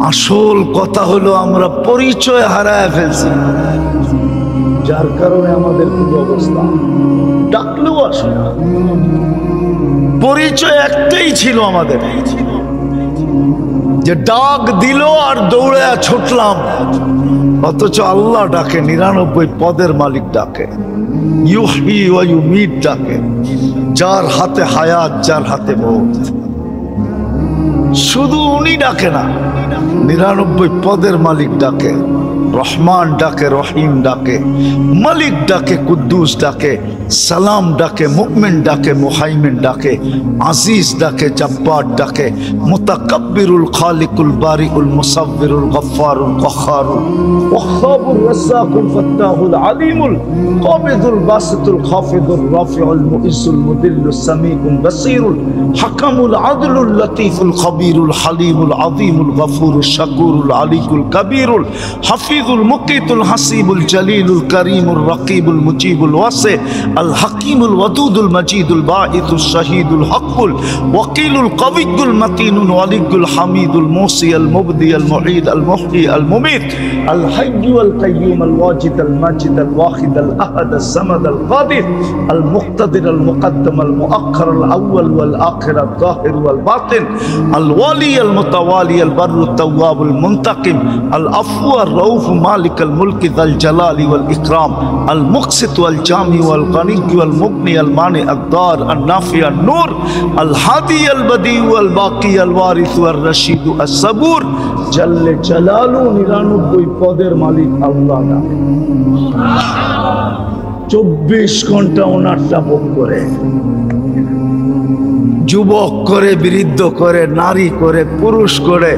আসল কথা হলো আমরা পরিচয় হারায় ফেলছি, যার কারণে আমাদের খুব অবস্থা। ডাকলেও আসে না। পরিচয় একটাই ছিল আমাদের, যে ডাক দিল আর দৌড়ে ছুটলাম। অথচ আল্লাহ ডাকে, 99 পদের মালিক ডাকে, ইউহি ওয়া ইউমিত ডাকে, যার হাতে হায়াত, যার হাতে মৌত। শুধু উনি ডাকে না, 99 পদের মালিক ডাকে। রহমান ডাকে, রহিম ডাকে, মালিক ডাকে, কুদ্দুস ডাকে, সালাম ডাকে, মুমিন ডাকে, মুহাইমিন ডাকে, আজিজ ডাকে, জব্বার ডাকে, মুতাকাব্বিরুল খালিকুল বারিউল মুসাব্বিরুল গফফারুল কখারুল ওয়াহ্হাবুর রাজ্জাকুল ফাত্তাহুল আলিমুল কাবিদুল বাসিতুল খাফিদুর রাফিউল মুইজ্জুল মুদিল্লুস সামিউল বাসীরুল হাকামুল আদলুল লতীফুল খবীরুল হালিমুল আযীমুল গফুরুশ শাকুরুল আলিকুল কবীরুল হাফিজ হাফিজুল মুকিতুল হাসিবুল জালিলুল করিমুর রকিবুল মুজিবুল ওয়াসি আল হাকিমুল ওয়াদুদুল মাজিদুল বাঈতুল শাহীদুল হকুল ওয়াকিলুল কবিয়ুল মাতিনুল ওয়ালিয়ুল হামিদুল মুসি আল মুবদি আল মুঈদ আল মুহয়ি আল মুমীত আল হাইয়্যু আল কাইয়্যুম আল ওয়াজিদ আল মাজিদ আল ওয়াহিদ আল আহাদ আল সামাদ আল কাদির আল মুক্তাদির আল মুকদ্দম আল মুআক্খার আল আউয়াল ওয়াল আখির আল যাহির ওয়াল বাতিন আল ওয়ালি আল মুতাওয়ালি আল বাররু তাওয়াব আল মুনতাকিম আল আফু আর রউফ মালিক আল মুলক যাল জালালি ওয়াল ইকরাম আল মুকসিত ওয়াল জামি ওয়াল গনি ওয়াল মুগনি আল মানি আল দার আল নাফি আল নূর আল হাদি আল বদি ওয়াল বাকি আল ওয়ারিস ওয়াল রশিদ আস সাবুর জাল্লে জালালু 99 পদের মালিক আল্লাহ নামে 24 ঘন্টা ওনারটা ভোগ করে, যুবক করে, বৃদ্ধ করে, নারী করে, পুরুষ করে,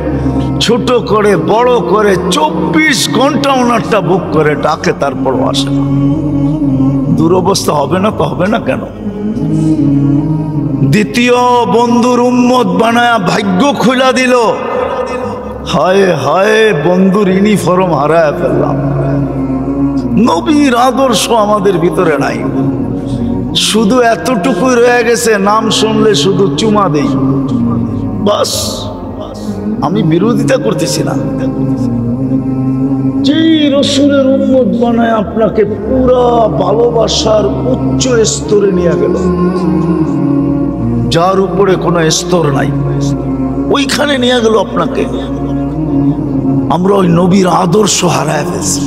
ছোট করে, বড় করে, 24 ঘন্টা ওনারটা ভোগ করে, ডাকে তারপর আসে না। দুরবস্থা হবে না তো হবে না কেন? দ্বিতীয় বন্ধুর উম্মত বানায়া ভাগ্য খুলা দিল। হায় হায়, বন্ধুর ইউনিফর্ম হারায় ফেললাম। নবীর আদর্শ আমাদের ভিতরে নাই, শুধু এতটুকু রয়ে গেছে, নাম শুনলে শুধু চুমা দেই, বাস। আমি বিরোধিতা করতেছি না, যেই রসুলের উম্মত বানায় আপনাকে পুরা ভালোবাসার উচ্চ স্তরে নিয়ে গেল, যার উপরে কোনো স্তর নাই, ওইখানে নিয়ে গেল আপনাকে। আমরা ওই নবীর আদর্শ হারায় ফেলছি।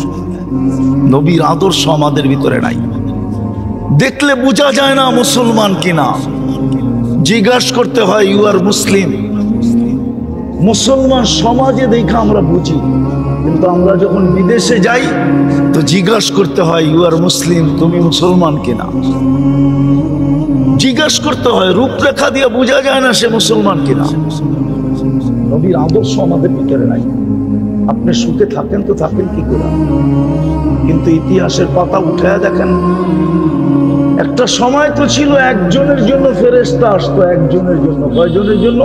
নবীর আদর্শ আমাদের ভিতরে নাই। দেখলে বোঝা যায় না মুসলমান কিনা, জিজ্ঞাসা করতে হয় ইউ আর মুসলিম। মুসলমান সমাজে দেখা আমরা বুঝি, কিন্তু আমরা যখন বিদেশে যাই তো জিজ্ঞাসা করতে হয় ইউ আর মুসলিম, তুমি মুসলমান কিনা। জিজ্ঞাসা করতে হয়, রূপরেখা দিয়ে বোঝা যায় না সে মুসলমান কিনা। নবীর আদর্শ আমাদের ভিতরে নাই। আপনি সুখে থাকেন তো থাকেন কি করে, কিন্তু ইতিহাসের পাতা উঠায় দেখেন, একটা সময় তো ছিল একজনের জন্য ফেরেশতা আসতো, একজনের জন্য। কয়জনের জন্য?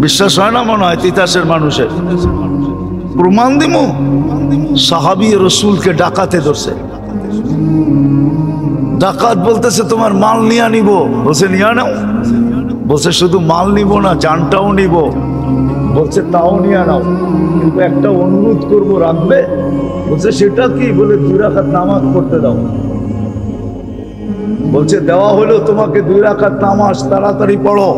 বিশ্বাস হয় না মনে হয় ইতিহাসের মানুষের। প্রমাণ দিমু, সাহাবী রসুলকে ডাকাতে ধরছে। ডাকাত বলতেছে তোমার মাল নিয়ে নিব, বলছে নিয়ে নাও। বলছে শুধু মাল নিব না, জানটাও নিব। বলছে তাও নিয়ে নাও, কিন্তু একটা অনুরোধ করবো, রাখবে? বলছে সেটা কি? বলে 2 রাকাত নামাজ পড়তে দাও। বলছে দেওয়া হলো তোমাকে 2 রাকাত নামাজ, তাড়াতাড়ি পড়ো।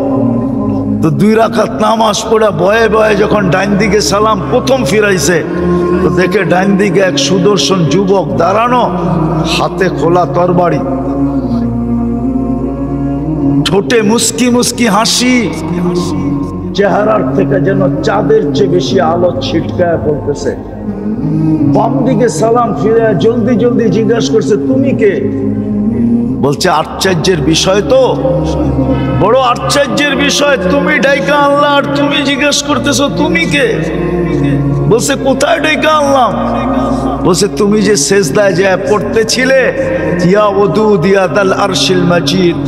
তো 2 রাকাত নামাজ পড়ে বয়ে বয়ে যখন ডাইন দিকে সালাম প্রথম ফিরাইছে, তো দেখে ডাইন দিকে এক সুদর্শন যুবক দাঁড়ানো, হাতে খোলা তরবারি, ঠোঁটে মুস্কি মুস্কি হাসি, চেহারার থেকে যেন চাঁদের চেয়ে বেশি আলো ছিটকায় পড়তেছে। বাম দিকে সালাম ফিরে জলদি জলদি জিজ্ঞাসা করছে তুমি কে? বলছে আশ্চর্যের বিষয় তো, বড় আশ্চর্যের বিষয়, তুমি ডাইকা আনলা আর তুমি জিজ্ঞেস করতেছো তুমি কে? বলছে কোথায় ডাইকা আনলাম? বলছে তুমি যে সেজদায় যায় পড়তেছিলে, ইয়া ওয়াদুদ ইয়া দাল আরশিল মাজিদ,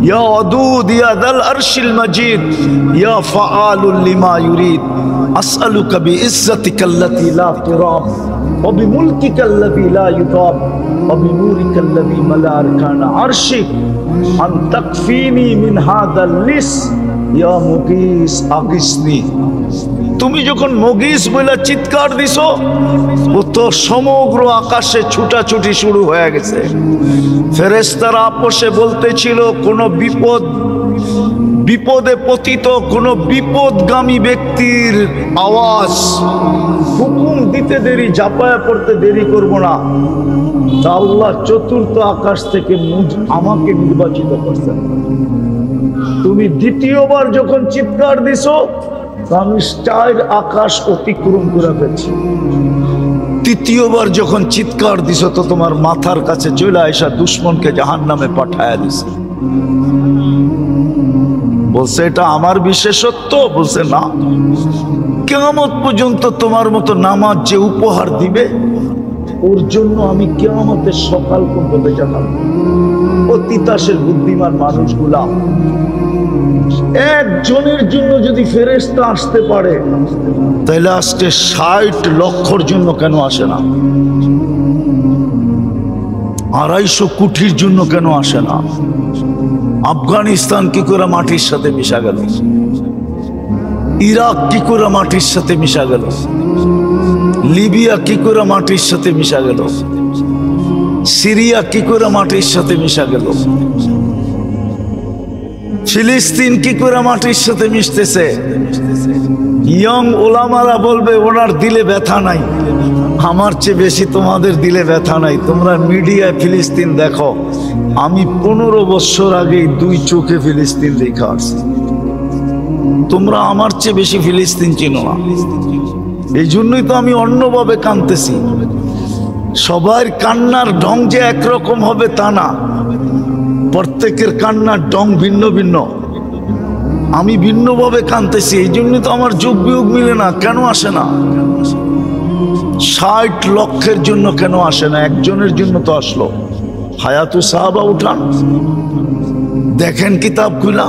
ইয়া ওয়াদুদ ইয়া দাল আরশিল মাজিদ, ইয়া ফাআলুল লিমা ইউরিদ, আসআলুকা বিইজ্জাতিকা আল্লাতী লা তুরাম ওয়া বিমুলকিকা আল্লাযী লা ইউদাম ওয়া বিনূরিকা আল্লাযী মালা আরকানা আরশিক আন তাকফিনি মিন হাযাল লিস ইয়া মুগীস আগিসনি। তুমি যখন মুগীস বলে চিৎকার দিছো, ও তো সমগ্র আকাশে ছুটাছুটি শুরু হয়ে গেছে। ফেরেশতারা আপোষে বলতেছিল কোন বিপদে পতিত কোন বিপদগামী ব্যক্তির আওয়াজ, হুকুম দিতে দেরি, ঝাঁপায়া পড়তে দেরি করব না। তা আল্লাহ চতুর্থ আকাশ থেকে আমাকে নির্বাচিত করছেন। তুমি দ্বিতীয়বার যখন চিৎকার দিছো, আমি 4 আকাশ অতিক্রম করে ফেলছি। তৃতীয়বার যখন চিৎকার দিছো তো তোমার মাথার কাছে চলে আসা দুশ্মনকে জাহান্নামে পাঠায়া দিছে। বলছে এটা আমার বিশেষত্ব? বলছে না, কিয়ামত পর্যন্ত তোমার মতো নামাজ যে উপহার দিবে, ওর জন্য আমি কিয়ামতের সকাল পর্যন্ত বেঁচে থাকবো। ও তিতাসের বুদ্ধিমান মানুষগুলা একজনের জন্য যদি ফেরেশতা আসতে পারে, তাহলে আজকে ৬০ লক্ষর জন্য কেন আসে না? ২৫০ কোটির জন্য কেন আসে না? আফগানিস্তান কি করে মাটির সাথে মিশা গেল? ইরাক কি করে মাটির সাথে মিশা গেল? লিবিয়া কি করে মাটির সাথে মিশা গেল? সিরিয়া কি করে মাটির সাথে মিশা গেল? ফিলিস্তিন কি করে মাটির সাথে মিশতেছে? ইয়ং ওলামারা বলবে ওনার দিলে ব্যথা নাই। আমার চেয়ে বেশি তোমাদের দিলে ব্যথা নাই। তোমরা মিডিয়ায় ফিলিস্তিন দেখো, আমি 15 বছর আগেই 2 চোখে ফিলিস্তিন দেখা আসছি। তোমরা আমার চেয়ে বেশি ফিলিস্তিন চিনো না। এই জন্যই তো আমি অন্যভাবে কাঁদতেছি। সবার কান্নার ঢং যে একরকম হবে তা না, প্রত্যেকের কান্নার ঢং ভিন্ন ভিন্ন। আমি ভিন্নভাবে কাঁদতেছি, এই জন্যই তো আমার যোগ বিয়োগ মিলে না। কেন আসে না? ৬০ লক্ষের জন্য কেন আসে না? একজনের জন্য তো আসলো। হায়াতু সাহাবা উঠান, দেখেন কিতাব খুলা,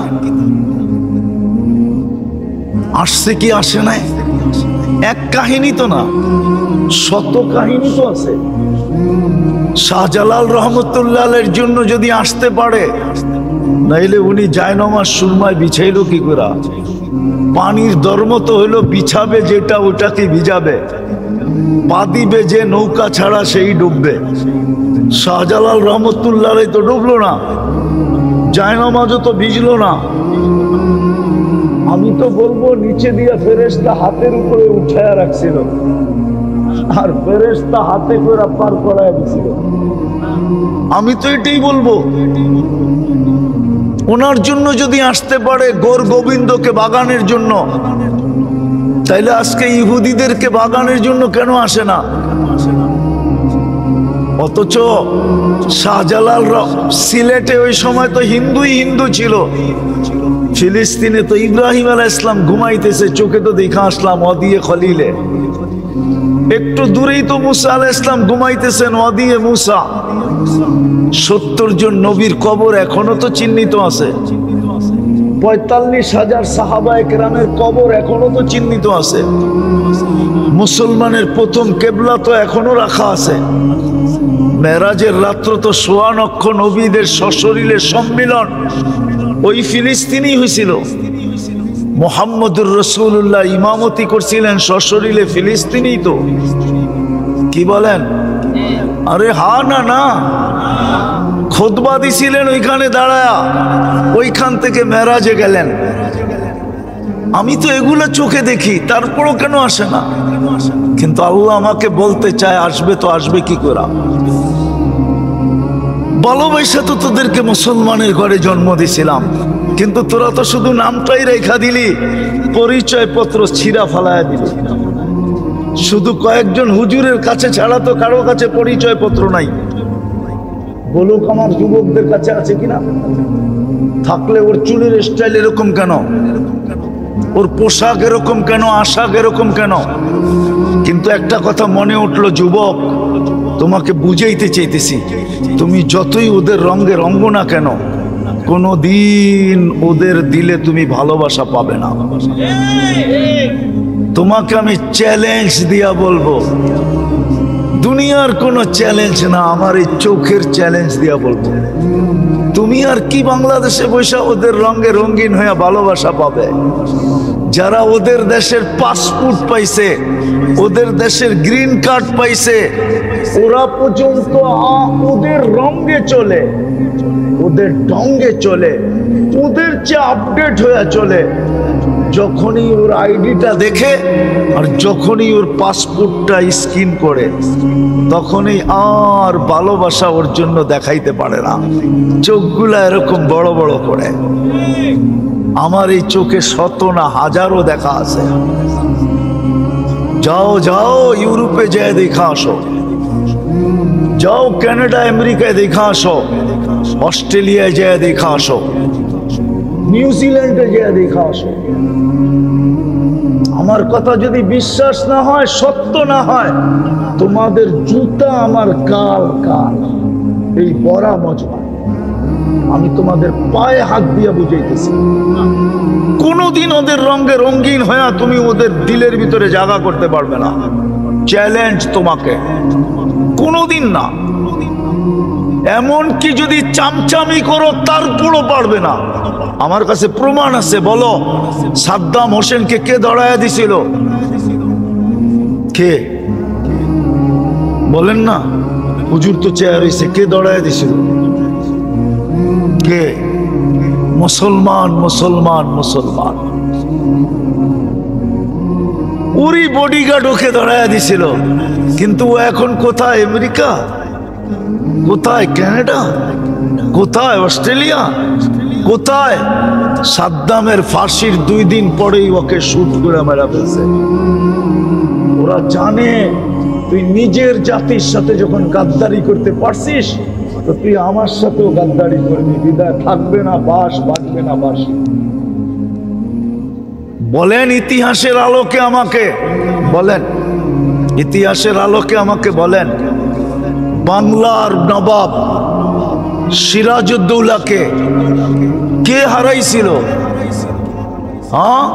আসছে কি আসে নাই? এক কাহিনী তো না, শত কাহিনী তো আছে। শাহজালাল রহমতুল্লাহ আলাইহির জন্য যদি আসতে পারে, নাইলে উনি জায়নামাজ সুরমায় বিছাইল কি করে? পানির ধর্ম তো হইলো বিছাবে যেটা ওটাকে ভিজাবে, পা দিবে যে নৌকা ছাড়া সেই ডুববে। শাহজালাল রহমতুল্লাহ আলাইহি তো ডুবলো না, জায়নামাজও তো ভিজলো না। আমি তো বলবো নিচে দিয়ে ফেরেশতা হাতের উপরে উঠায়া রাখছিল, আর ফেরেশতা হাতে করে পার করায় দিছিল। আমি তো এটাই বলবো। ওনার জন্য যদি আসতে পারে গৌর গোবিন্দকে বাগানের জন্য, তাইলে আজকে ইহুদিদেরকে বাগানের জন্য কেন আসে না? অথচ শাহজালাল সিলেটে ওই সময় তো হিন্দুই হিন্দু ছিল। ফিলিস্তিনে তো ইব্রাহিম আলাইহিস সালাম ঘুমাইতেছে, চোখে তো দেখা আসলাম ওয়াদিয়ে খলিলে। একটু দূরেই তো মুসা আলাইহিস সালাম ঘুমাইতেছেন ওয়াদিয়ে মুসা। 70 জন নবীর কবর এখনো তো চিহ্নিত আছে। ৪৫,০০০ সাহাবায়ে কেরামের কবর এখনো তো চিহ্নিত আছে। মুসলমানের প্রথম কেবলা তো এখনো রাখা আছে। মেরাজের রাত্র তো ১৬ লক্ষ নবীদের সশরীরে সম্মিলন ওই ফিলিস্তিনই হয়েছিল। মুহাম্মদুর রাসূলুল্লাহ ইমামতি করছিলেন সশরীরে ফিলিস্তিনই তো। কি বলেন? আরে হা না না, খুতবা দিছিলেন ওইখানে দাঁড়ায়া, ওইখান থেকে মেরাজে গেলেন। আমি তো এগুলো চোখে দেখি, তারপরও কেন আসে না? কিন্তু আল্লাহ আমাকে বলতে চায় আসবে তো আসবে কি করে? ভালোবাসা তো তোদেরকে মুসলমানের ঘরে জন্ম দিছিলাম, কিন্তু তোরা তো শুধু নামটাই রেখা দিলি, পরিচয় পত্র ছিঁড়া ফালায়া দিলি। শুধু কয়েকজন হুজুরের কাছে ছাড়া তো কারো কাছে পরিচয় পত্র নাই। বলুক আমার যুবকদের কাছে আছে কিনা? থাকলে ওর চুলের স্টাইল এরকম কেন? ওর পোশাক এরকম কেন? আশাক এরকম কেন? কিন্তু একটা কথা মনে উঠলো, যুবক, তোমাকে বুঝাইতে চাইতেছি, তুমি যতই ওদের রঙে রঙ্গ না কেন, কোনদিন ওদের দিলে তুমি ভালোবাসা পাবে না। তোমাকে আমি চ্যালেঞ্জ দিয়া বলবো, দুনিয়ার কোনো চ্যালেঞ্জ না, আমার এই চোখের চ্যালেঞ্জ দিয়া বলবো, তুমি আর কি বাংলাদেশে বসে ওদের রঙে রঙিন হয়ে ভালোবাসা পাবে? যারা ওদের দেশের পাসপোর্ট পাইছে, ওদের দেশের গ্রিন কার্ড পাইছে, ওরা পর্যন্ত ওদের রঙে চলে, ওদের ঢঙ্গে চলে, ওদের চেয়ে আপডেট হয়ে চলে। যখনই ওর আইডিটা দেখে আর যখনই ওর পাসপোর্টটা স্ক্যান করে, তখনই আর ভালোবাসা ওর জন্য দেখাইতে পারে না। চোখগুলা এরকম বড় বড় করে। আমার এই চোখে শত না হাজারো দেখা আছে। যাও যাও ইউরোপে যেয়ে দেখা আসো, যাও কানাডা আমেরিকায় দেখা আসো, অস্ট্রেলিয়ায় যেয়ে দেখা আসো, নিউজিল্যান্ডে যেয়ে দেখা আসো। আমার কথা যদি বিশ্বাস না হয়, সত্য না হয়, তোমাদের জুতা আমার কাল কাল এই বড়া মজমা। আমি তোমাদের পায়ে হাত দিয়ে বুঝাইতেছি, কোনদিন ওদের রঙে রঙিন হয়ে তুমি ওদের দিলের ভিতরে জায়গা করতে পারবে না। চ্যালেঞ্জ তোমাকে, কোনদিন না। এমনকি যদি চামচামি করো তারপরও পারবে না। আমার কাছে প্রমাণ আছে। বলো, সাদ্দাম হোসেনকে কে দড়াইয়া দিছিল? কে বলেন না? হুজুর তো চেয়ার হয়েছে, কে দড়াইয়া দিছিল? কে? মুসলমান, মুসলমান, মুসলমান। ওরই বডিগার্ড ওকে দড়াইয়া দিছিল। কিন্তু ও এখন কোথায়? আমেরিকা? কোথায়? কানাডা? কোথায়? অস্ট্রেলিয়া? কোথায়? সাদ্দামের ফাঁসির 2 দিন পরেই ওকে শুট করে মেরা ফেলছে। ওরা জানে তুই নিজের জাতির সাথে যখন গাদ্দারি করতে পারছিস, তো তুই আমার সাথেও গাদ্দারি করবি। বিদায় থাকবে না বাস, বাঁচবে না বাসি। বলেন ইতিহাসের আলোকে আমাকে বলেন, ইতিহাসের আলোকে আমাকে বলেন, বাংলার নবাব সিরাজউদ্দৌলাকে কে হারাইছিল? হ্যাঁ,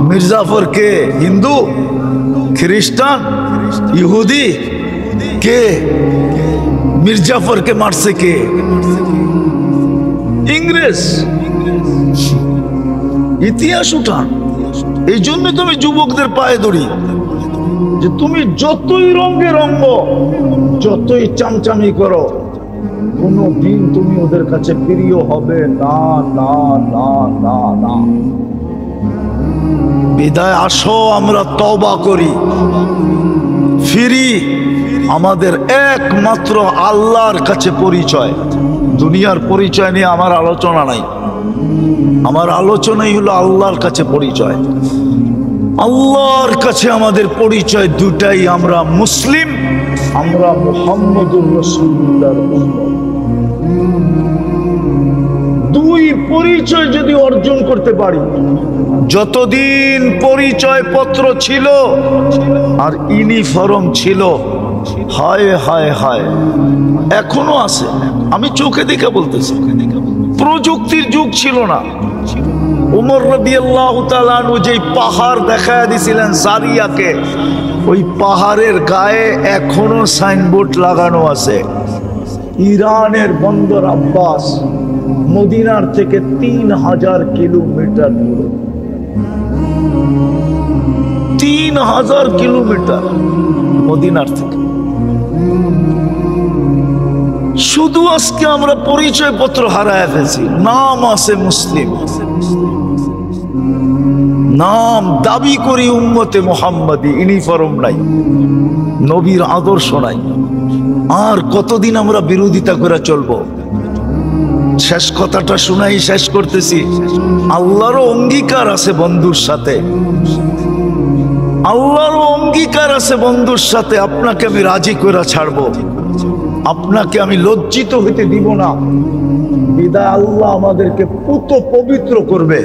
মির্জাফর কে? হিন্দু, খ্রিস্টান, ইহুদি? কে মির্জাফরকে মারছে? কে? ইংরেজ। ইতিহাস উঠান। এই জন্য তুমি যুবকদের পায়ে ধরি যে তুমি যতই রঙে রঙ্গ, যতই চামচামি করো, কোনদিন তুমি ওদের কাছে প্রিয় হবে না, না, না, না, না। বিদায় আসো, আমরা তওবা করি, ফিরি। আমাদের একমাত্র আল্লাহর কাছে পরিচয়। দুনিয়ার পরিচয় নিয়ে আমার আলোচনা নাই। আমার আলোচনাই হলো আল্লাহর কাছে পরিচয়। আল্লাহর কাছে আমাদের পরিচয় দুটাই, আমরা মুসলিম, আমরা মুহাম্মদুর রাসূলুল্লাহর উম্মত। 2 পরিচয় যদি অর্জন করতে পারি, যতদিন পরিচয় পত্র ছিল আর ইউনিফর্ম ছিল, হায় হায় হায়, এখনো আছে। আমি চোখে দেখে বলতেছি, প্রযুক্তির যুগ ছিল না। উমর রাদিয়াল্লাহু তাআলা আনহু যেই পাহাড় দেখায় দিছিলেন সারিয়াকে, ওই পাহাড়ের গায়ে এখনো সাইনবোর্ড লাগানো আছে। ইরানের বন্দর আব্বাস মদিনার থেকে 3000 কিলোমিটার দূরে। 3000 কিলোমিটার মদিনার থেকে। শুধু আজকে আমরা পরিচয় পত্র হারায় ফেলছি। নাম আছে মুসলিম, নাম দাবি করি উম্মতে মুহাম্মাদি, ইউনিফর্ম নাই, নবীর আদর্শ নাই। আর কতদিন আমরা বিরোধিতা করে চলবো? শেষ কথাটা শুনাই শেষ করতেছি। আল্লাহরও অঙ্গীকার আছে বন্ধুর সাথে, আল্লাহরও অঙ্গীকার আছে বন্ধুর সাথে। আপনাকে আমি রাজি করে ছাড়বো, আপনাকে আমি লজ্জিত হইতে দিব না। বিদায় আল্লাহ আমাদেরকে পুত পবিত্র করবে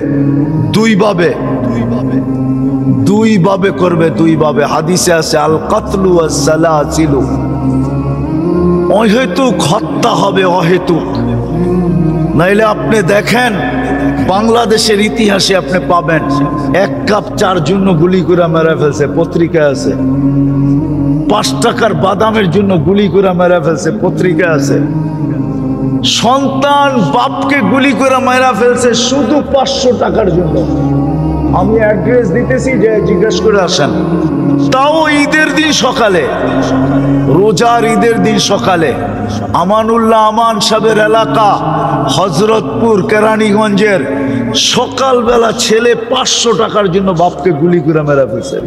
2 ভাবে, 2 ভাবে করবে, 2 ভাবে। হাদিসে আছে আল কাতলু ওয়াস সালাসিলু, অহেতুক হত্যা হবে, অহেতুক। নাইলে আপনি দেখেন বাংলাদেশের ইতিহাসে আপনি পাবেন 1 কাপ চার জন্য গুলি করে মেরে ফেলছে, পত্রিকায় আছে। 5 টাকার বাদামের জন্য গুলি করে মেরে ফেলছে, পত্রিকা আছে। সন্তান বাপকে গুলি করে মেরে ফেলছে শুধু 500 টাকার জন্য। আমি অ্যাড্রেস দিতেছি, যে জিজ্ঞেস করে আসেন। তাও ঈদের দিন সকালে, রোজার ঈদের দিন সকালে, আমানুল্লাহ আমান সাহেবের এলাকা হযরতপুর কেরানীগঞ্জের সকালবেলা ছেলে 500 টাকার জন্য বাপকে গুলি করে মেরে ফেলছে।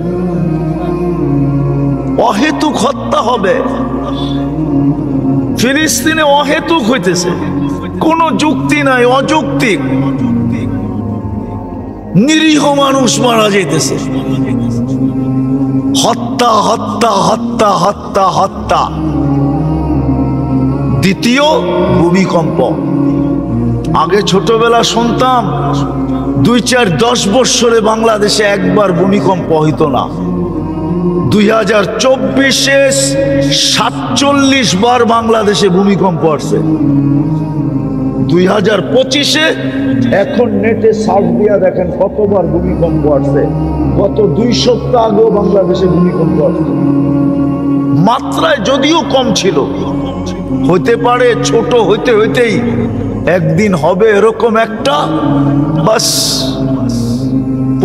অহেতুক হত্যা হবে। ফিলিস্তিনে অহেতুক হইতেছে, কোনো যুক্তি নাই, অযৌক্তিক। নিরীহ মানুষ মারা যাইতেছে। হত্যা, হত্যা, হত্যা, হত্যা, হত্যা। দ্বিতীয় ভূমিকম্প। আগে ছোটবেলা শুনতাম 2, 4, 10 বৎসরে বাংলাদেশে একবার ভূমিকম্প হইতো না। 2024-এ 47 বার বাংলাদেশে ভূমিকম্প আসছে। 2025-এ এখন নেটে সার্চ দিয়া দেখেন কতবার ভূমিকম্প আসছে। গত 2 সপ্তাহ আগেও বাংলাদেশে ভূমিকম্প আসছে। মাত্রায় যদিও কম ছিল, হইতে পারে ছোট, হইতে হইতেই একদিন হবে এরকম একটা, বাস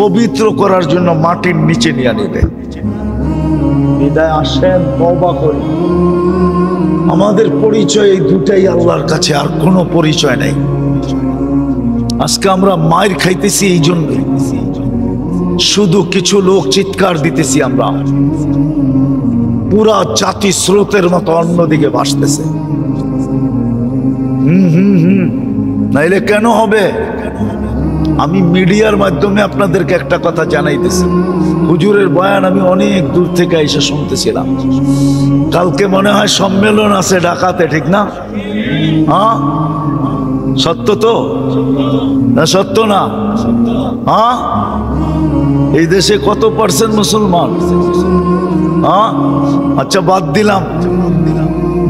পবিত্র করার জন্য মাটির নিচে নিয়ে নিবে। বিদায় আসেন, তওবা করি। আমাদের পরিচয় এই দুটাই আল্লাহর কাছে, আর কোনো পরিচয় নেই। আজকে আমরা মায়ের খাইতেছি এই জন্য, শুধু কিছু লোক চিৎকার দিতেছি, আমরা পুরা জাতি স্রোতের মতো অন্যদিকে ভাসতেছে। নাইলে কেন হবে? আমি মিডিয়ার মাধ্যমে আপনাদেরকে একটা কথা জানাইতেছি। হুজুরের বয়ান আমি অনেক দূর থেকে এসে শুনতেছিলাম। কালকে মনে হয় সম্মেলন আছে ঢাকাতে, ঠিক না? হ্যাঁ, সত্য তো না? সত্য না? হ্যাঁ, এই দেশে কত পার্সেন্ট মুসলমান? হ্যাঁ, আচ্ছা বাদ দিলাম,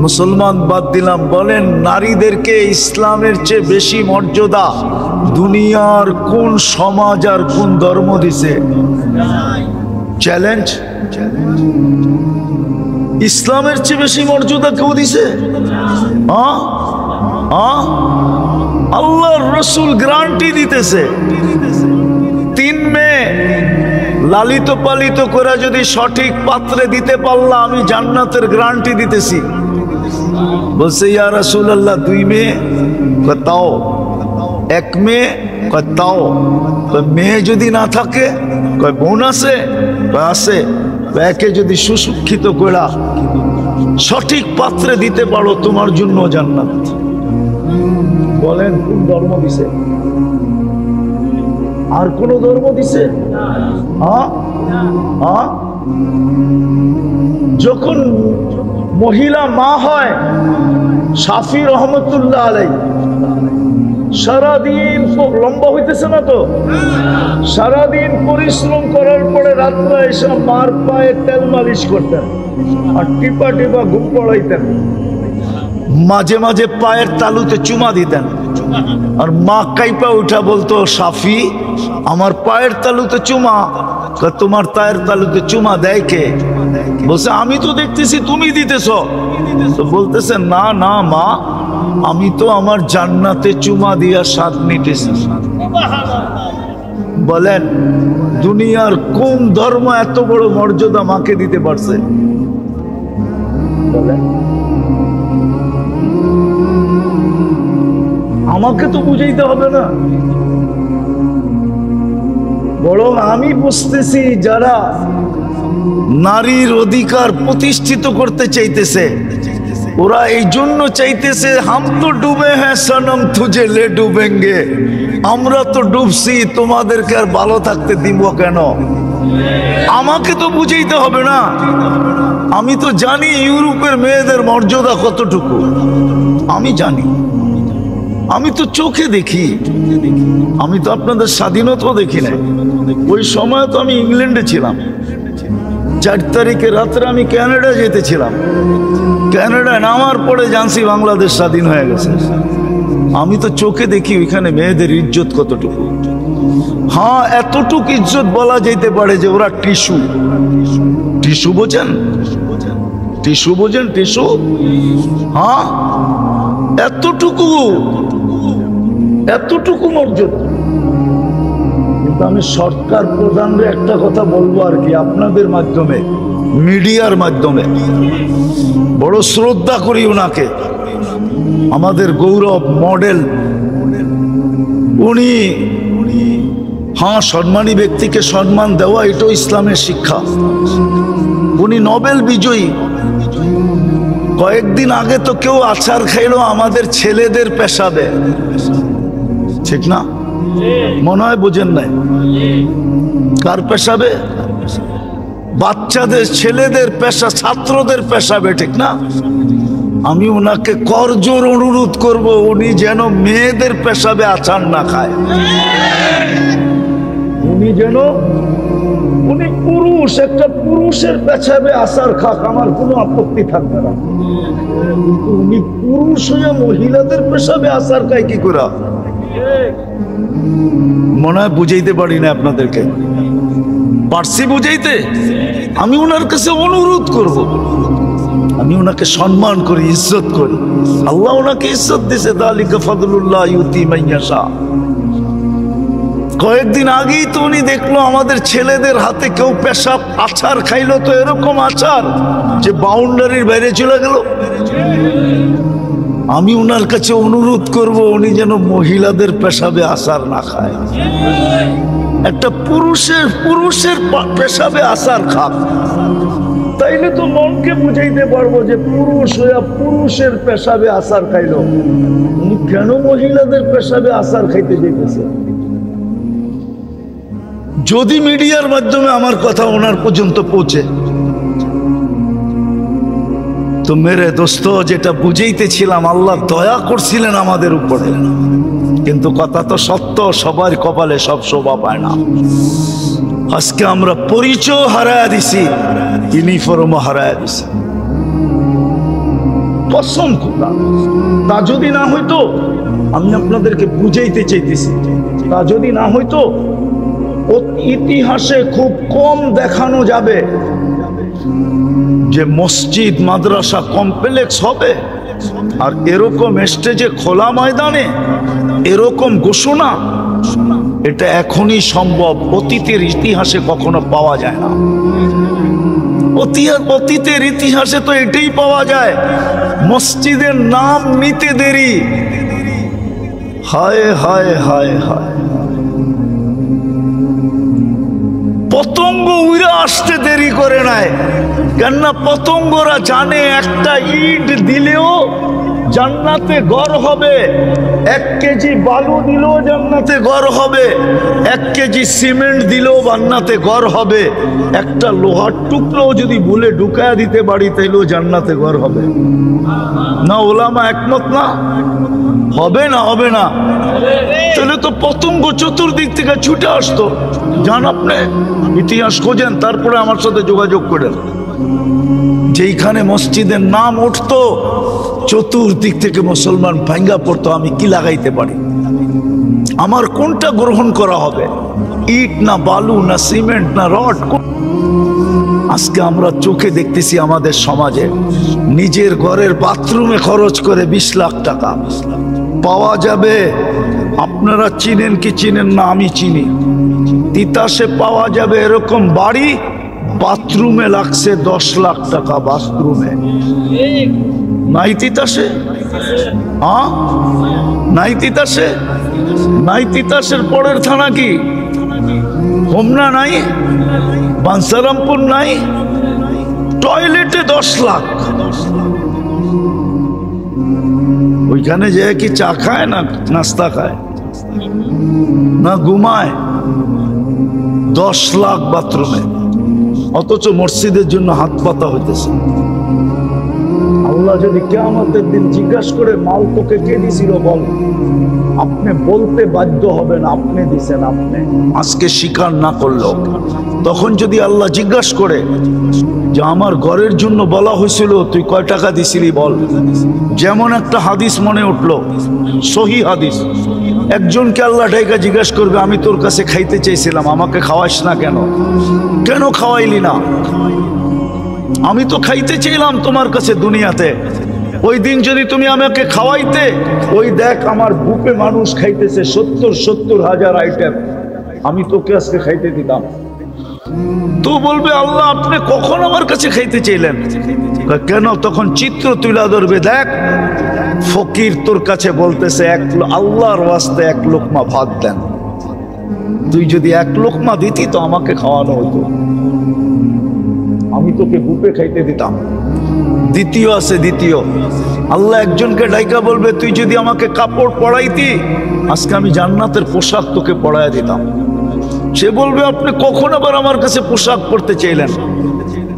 মুসলমান বাদ দিলাম, বলেন নারীদেরকে ইসলামের চেয়ে বেশি মর্যাদা দুনিয়ার কোন সমাজ আর কোন ধর্ম দিছে? চ্যালেঞ্জ। ইসলামের চেয়ে বেশি মর্যাদা কেউ দিছে? হ্যাঁ, হ্যাঁ, আল্লাহর রাসূল গ্যারান্টি দিতেছে, 3 মেয়ে লালিত পালিত করে যদি সঠিক পাত্রে দিতে পারলাম আমি জান্নাতের গ্যারান্টি দিতেছি। বলছে ইয়া রাসূলুল্লাহ 2 মেয়ে? তাও। 1 মেয়ে? তাও। মেয়ে যদি না থাকে? বোন আছে? আছে। একে যদি সুশিক্ষিত করা সঠিক পাত্রে দিতে পারো তোমার জন্য জান্নাত। বলেন কোন ধর্ম দিছে? আর কোন ধর্ম দিছে? হ্যাঁ, হ্যাঁ। যখন মহিলা মা হয়, শাফি রহমতুল্লাহ আলাইহি সারাদিন, লম্বা হইতেছে না তো, সারাদিন পরিশ্রম করার পরে রাত্রে এসে মার পায়ে তেল মালিশ করতেন আর টিপা টিপা ঘুম পড়াইতেন। মাঝে মাঝে পায়ের তালুতে চুমা দিতেন, আর মা কাইপা উঠা বলতো, শাফি আমার পায়ের তালুতে চুমা। তোমার পায়ের তালুতে চুমা দেয় কে? বলছে আমি তো দেখতেছি তুমি দিতেছ। তো বলতেছে না না মা, আমি তো আমার জান্নাতে চুমা দিয়া স্বাদ নিতেছি। বলেন দুনিয়ার কোন ধর্ম এত বড় মর্যাদা মাকে দিতে পারছে? বলেন, আমাকে তো বুঝাইতে হবে না, বরং আমি বুঝতেছি যারা নারীর অধিকার প্রতিষ্ঠিত করতে চাইতেছে ওরা এই জন্য চাইতেছে, হাম তো ডুবে হ্যাঁ সনম তুঝে লে ডুবেঙ্গে, আমরা তো ডুবছি তোমাদেরকে আর ভালো থাকতে দিব কেন? আমাকে তো বুঝাইতে হবে না, আমি তো জানি ইউরোপের মেয়েদের মর্যাদা কতটুকু, আমি জানি, আমি তো চোখে দেখি, আমি তো আপনাদের স্বাধীনতাও দেখি নাই। ওই সময় তো আমি ইংল্যান্ডে ছিলাম, 4 তারিখে রাত্রে আমি কানাডা যেতেছিলাম, কানাডায় নামার পরে জানছি বাংলাদেশ স্বাধীন হয়ে গেছে। আমি তো চোখে দেখি ওইখানে মেয়েদের ইজ্জত কতটুকু। হ্যাঁ, এতটুকু ইজ্জত বলা যেতে পারে যে ওরা টিস্যু, টিস্যু বোঝেন? টিস্যু বোঝেন? টিস্যু, হ্যাঁ, এতটুকু, এতটুকু মর্যাদা। কিন্তু আমি সরকার প্রধানরে একটা কথা বলবো আর কি, আপনাদের মাধ্যমে, মিডিয়ার মাধ্যমে, বড় শ্রদ্ধা করি ওনাকে, আমাদের গৌরব মডেল উনি। হ্যাঁ, সম্মানী ব্যক্তিকে সম্মান দেওয়া এটাও ইসলামের শিক্ষা। উনি নোবেল বিজয়ী। কয়েকদিন আগে তো কেউ আচার খাইলো আমাদের ছেলেদের পেশাবে, ঠিক না? মনে হয় বোঝেন নাই। কার পেশাবে? বাচ্চাদের, ছেলেদের পেশা, ছাত্রদের পেশাবে, ঠিক না? আমি ওনাকে করজোর অনুরোধ করব উনি যেন মেয়েদের পেশাবে আচার না খায়, উনি যেন উনি পুরুষ, একটা পুরুষের পেছাবে আসার খাক, আমার কোনো আপত্তি থাকবে না। কিন্তু উনি পুরুষ হয়ে মহিলাদের পেশাবে আসার খায় কি করে? মনে হয় বুঝাইতে পারি না আপনাদেরকে। পারছি বুঝাইতে? আমি ওনার কাছে অনুরোধ করব, আমি ওনাকে সম্মান করি, ইজ্জত করি। আল্লাহ ওনাকে ইজ্জত দিয়েছে, যালিকা ফাদলুল্লাহ ইউতি মাইয়াশা। কয়েকদিন আগেই তো উনি দেখলো আমাদের ছেলেদের হাতে কেউ পেশাব আচার খাইলো, তো এরকম আচার যে বাউন্ডারির বাইরে চলে গেল। আমি ওনার কাছে অনুরোধ করব উনি যেন মহিলাদের পেশাবে আচার না খায়, একটা পুরুষের পেশাবে আচার খাক। তাইলে তো মনকে বুঝাইতে পারবো যে পুরুষ হইয়া পুরুষের পেশাবে আচার খাইলো, উনি কেন মহিলাদের পেশাবে আচার খাইতে যেতেছে? যদি মিডিয়ার মাধ্যমে আমার কথা ওনার পর্যন্ত পৌঁছে, তো মেরে দোস্ত, যেটা বুঝাইতেছিলাম, আল্লাহ দয়া করছিলেন আমাদের উপরে। কিন্তু কথা তো সত্য, সবার কপালে সব শোভা পায় না। আজকে আমরা পরিচয় হারায় দিছি, ইউনিফর্মও হারায় দিছি। কসম খোদা, তা যদি না হইতো, আমি আপনাদেরকে বুঝাইতে চাইতেছি, তা যদি না হইতো, ইতিহাসে খুব কম দেখানো যাবে যে মসজিদ মাদ্রাসা কমপ্লেক্স হবে আর এরকম স্টেজে খোলা ময়দানে এরকম ঘোষণা, এটা এখনই সম্ভব। অতীতের ইতিহাসে কখনো পাওয়া যায় না। অতীতের ইতিহাসে তো এটাই পাওয়া যায়, মসজিদের নাম নিতে দেরি। হায় হায় হায় হায়, পতঙ্গ উড়ে আসতে দেরি করে নাই। কেননা পতঙ্গরা জানে একটা ইট দিলেও জান্নাতে ঘর হবে, 1 কেজি বালু দিলেও জান্নাতে ঘর হবে, 1 কেজি সিমেন্ট দিলেও জান্নাতে ঘর হবে, একটা লোহার টুকরো যদি ভুলে ঢুকায়া দিতে পারি তাইলেও জান্নাতে ঘর হবে। না ওলামা একমত না? হবে না? হবে না? তাহলে তো পতঙ্গ চতুর্দিক থেকে ছুটে আসতো। জান আপনি ইতিহাস খোঁজেন, তারপরে আমার সাথে যোগাযোগ করেন। যেইখানে মসজিদের নাম উঠতো চতুর্দিক থেকে মুসলমান ভাঙ্গা পড়তো। আমি কি লাগাইতে পারি? আমার কোনটা গ্রহণ করা হবে? ইট না বালু না সিমেন্ট না রড? আজকে আমরা চোখে দেখতেছি আমাদের সমাজে নিজের ঘরের বাথরুমে খরচ করে 20 লাখ টাকা পাওয়া যাবে। আপনারা চিনেন কি চিনেন না আমি চিনি, তিতাসে পাওয়া যাবে এরকম বাড়ি, বাথরুমে লাগছে 10 লাখ টাকা। বাথরুমে নাই তিতাসে? হ্যাঁ নাই তিতাসে? নাই তিতাসের পরের থানা কি হোমনা নাই? বাঞ্ছারামপুর নাই? টয়লেটে 10 লাখ। ওইখানে যে কি চা খায় না নাস্তা খায় না ঘুমায়? 10 লাখ বাথরুমে, অথচ মসজিদের জন্য হাত পাতা হইতেছে। আল্লাহ যদি কিয়ামতের দিন জিজ্ঞাসা করে মাল তোকে কে দিছিল বল, আপনি বলতে বাধ্য হবেন আপনি দিছেন। আপনি আজকে স্বীকার না করলো, তখন যদি আল্লাহ জিজ্ঞাসা করে যে আমার ঘরের জন্য বলা হয়েছিল তুই কয় টাকা দিছিলি বল, যেমন একটা হাদিস মনে উঠলো, সহি হাদিস। একজনকে আল্লাহ ডাইকা জিজ্ঞাসা করবে আমি তোর কাছে খাইতে চাইছিলাম, আমাকে খাওয়াইস না কেন? কেন খাওয়াইলি না? আমি তো খাইতে চাইলাম তোমার কাছে দুনিয়াতে। ওই দিন যদি তুমি আমাকে খাওয়াইতে, ওই দেখ আমার বুকে মানুষ খাইতেছে 70 হাজার আইটেম, আমি তোকে আজকে খাইতে দিতাম। তো বলবে আল্লাহ আপনি কখন আমার কাছে খাইতে চাইলেন? কেন? তখন চিত্র তুলে ধরবে, দেখ ফকির তোর কাছে বলতেছে আল্লাহর ওয়াস্তে 1 লোকমা ভাত দেন। তুই যদি 1 লোকমা দিতি তো আমাকে খাওয়ানো হতো, আমি তোকে বুকে খাইতে দিতাম। দ্বিতীয় আছে, দ্বিতীয় আল্লাহ একজনকে ডাইকা বলবে তুই যদি আমাকে কাপড় পরাইতি আজকে আমি জান্নাতের পোশাক তোকে পরাইয়া দিতাম। সে বলবে আপনি কখন আবার আমার কাছে পোশাক পরতে চাইলেন?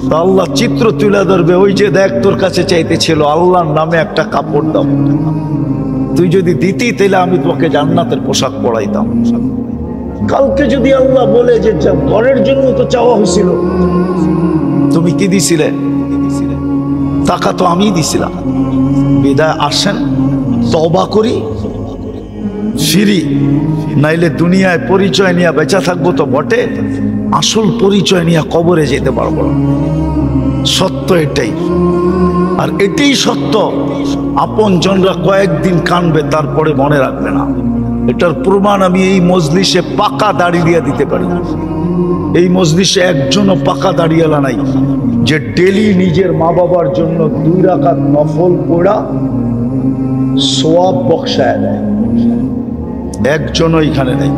তো আল্লাহ চিত্র তুলে ধরবে, ওই যে দেখ তোর কাছে চাইতেছিল আল্লাহর নামে একটা কাপড় দাও, তুই যদি দিতি তাহলে আমি তোকে জান্নাতের পোশাক পরাইতাম। কালকে যদি আল্লাহ বলে যে ঘরের জন্য তো চাওয়া হয়েছিল, তুমি কি দিছিলে? টাকা তো আমি দিছিলাম। বিদায় আসেন, তওবা করি, ফিরি, নাইলে দুনিয়ায় পরিচয় নিয়ে বেঁচে থাকবো তো বটে, আসল পরিচয় নিয়ে কবরে যেতে পারবো না। সত্য এটাই, আর এটাই সত্য। আপন জনরা কয়েকদিন কানবে, তারপরে মনে রাখবে না। এটার প্রমাণ আমি এই মজলিসে পাকা দাড়ি দিয়ে দিতে পারি। এই মজলিসে একজনও পাকা দাড়িওয়ালা নাই যে ডেলি নিজের মা বাবার জন্য 2 রাকাত নফল পড়া সওয়াব বখশায় দেয়, একজনও এখানে নেই।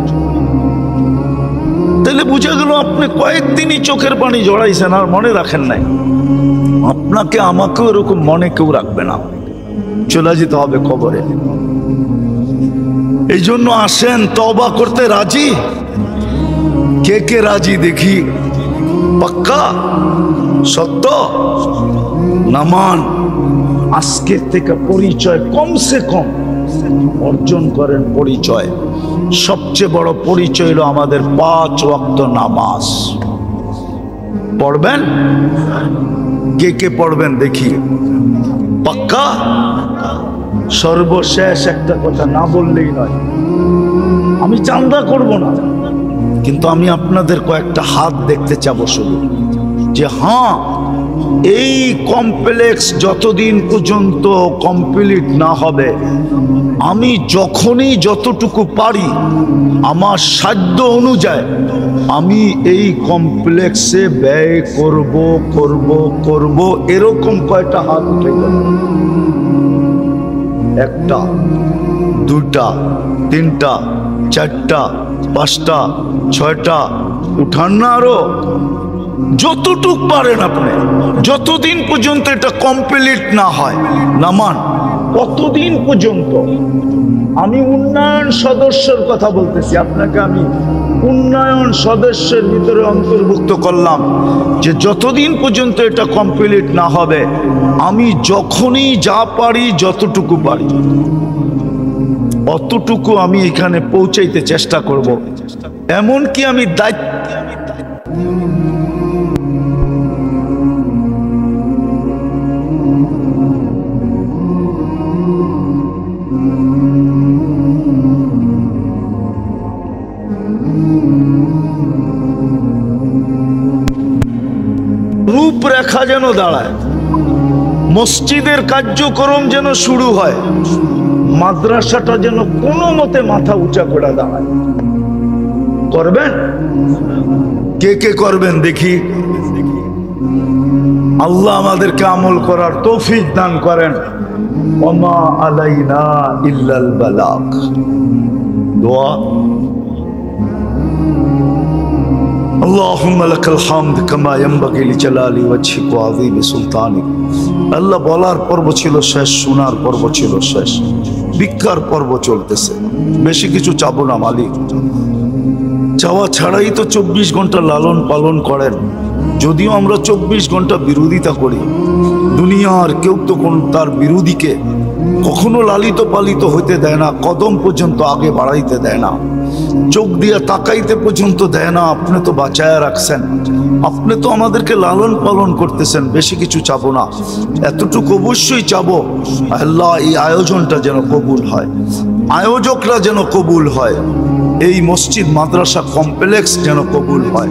তাহলে বুঝে গেল আপনি কয়েকদিনই চোখের পানি জড়াইছেন আর মনে রাখেন নাই। আপনাকে আমাকেও এরকম মনে কেউ রাখবে না, চলে যেতে হবে কবরে। এই জন্য আসেন, তওবা করতে রাজি? কে কে রাজি দেখি? পাক্কা সত্য? নামান আজকের থেকে পরিচয় কমসে কম অর্জন করেন। পরিচয়, সবচেয়ে বড় পরিচয় হলো আমাদের 5 ওয়াক্ত নামাজ। পড়বেন? কে কে পড়বেন দেখি? পাক্কা? সর্বশেষ একটা কথা না বললেই নয়, আমি চাঁদা করব না, কিন্তু আমি আপনাদের কয়েকটা হাত দেখতে চাবো শুধু, যে হ্যাঁ, এই কমপ্লেক্স যতদিন পর্যন্ত কমপ্লিট না হবে, আমি যখনই যতটুকু পারি আমার সাধ্য অনুযায়ী আমি এই কমপ্লেক্সে ব্যয় করব করব করব। এরকম কয়টা হাত উঠে গেল? 1টা, 2টা, 3টা, 4টা, 5টা, 6টা, উঠান না আরো যতটুক পারেন আপনি। যতদিন পর্যন্ত এটা কমপ্লিট না হয়, নামান, কতদিন পর্যন্ত। আমি উন্নয়ন সদস্যের কথা বলতেছি, আপনাকে আমি উন্নয়ন সদস্যের ভিতরে অন্তর্ভুক্ত করলাম, যে যতদিন পর্যন্ত এটা কমপ্লিট না হবে আমি যখনই যা পারি, যতটুকু পারি অতটুকু আমি এখানে পৌঁছাইতে চেষ্টা করব। এমনকি আমি দায়িত্ব রূপরেখা যেন দাঁড়ায়, মসজিদের কার্যক্রম যেন শুরু হয়, মাদ্রাসাটা যেন কোনো মতে মাথা উঁচা করে দাঁড়ায়। করবেন? কে কে করবেন দেখি? আল্লাহ আমাদেরকে আমল করার তৌফিক দান করেন। ওমা আলাইনা ইল্লাল বালাগ। দোয়া। اللهم لك الحمد كما ينبغي لجلال وجهك وعظيم سلطانك। আল্লাহ বলার পর্ব ছিল শেষ, শোনার পর্ব ছিল শেষ, ভিক্ষার পর্ব চলতেছে। বেশি কিছু চাবো না মালিক, চাওয়া ছাড়াই তো 24 ঘন্টা লালন পালন করেন। যদিও আমরা 24 ঘন্টা বিরোধিতা করি, দুনিয়ার কেউ তো কোন তার বিরোধীকে কখনো লালিত পালিত হইতে দেয় না, কদম পর্যন্ত আগে বাড়াইতে দেয় না, চোখ দিয়ে তাকাইতে পর্যন্ত দেয় না। আপনি তো বাঁচায়া রাখছেন, আপনি তো আমাদেরকে লালন পালন করতেছেন। বেশি কিছু চাবো না, এতটুকু অবশ্যই চাবো, আল্লাহ এই আয়োজনটা যেন কবুল হয়, আয়োজকরা যেন কবুল হয়, এই মসজিদ মাদ্রাসা কমপ্লেক্স যেন কবুল হয়।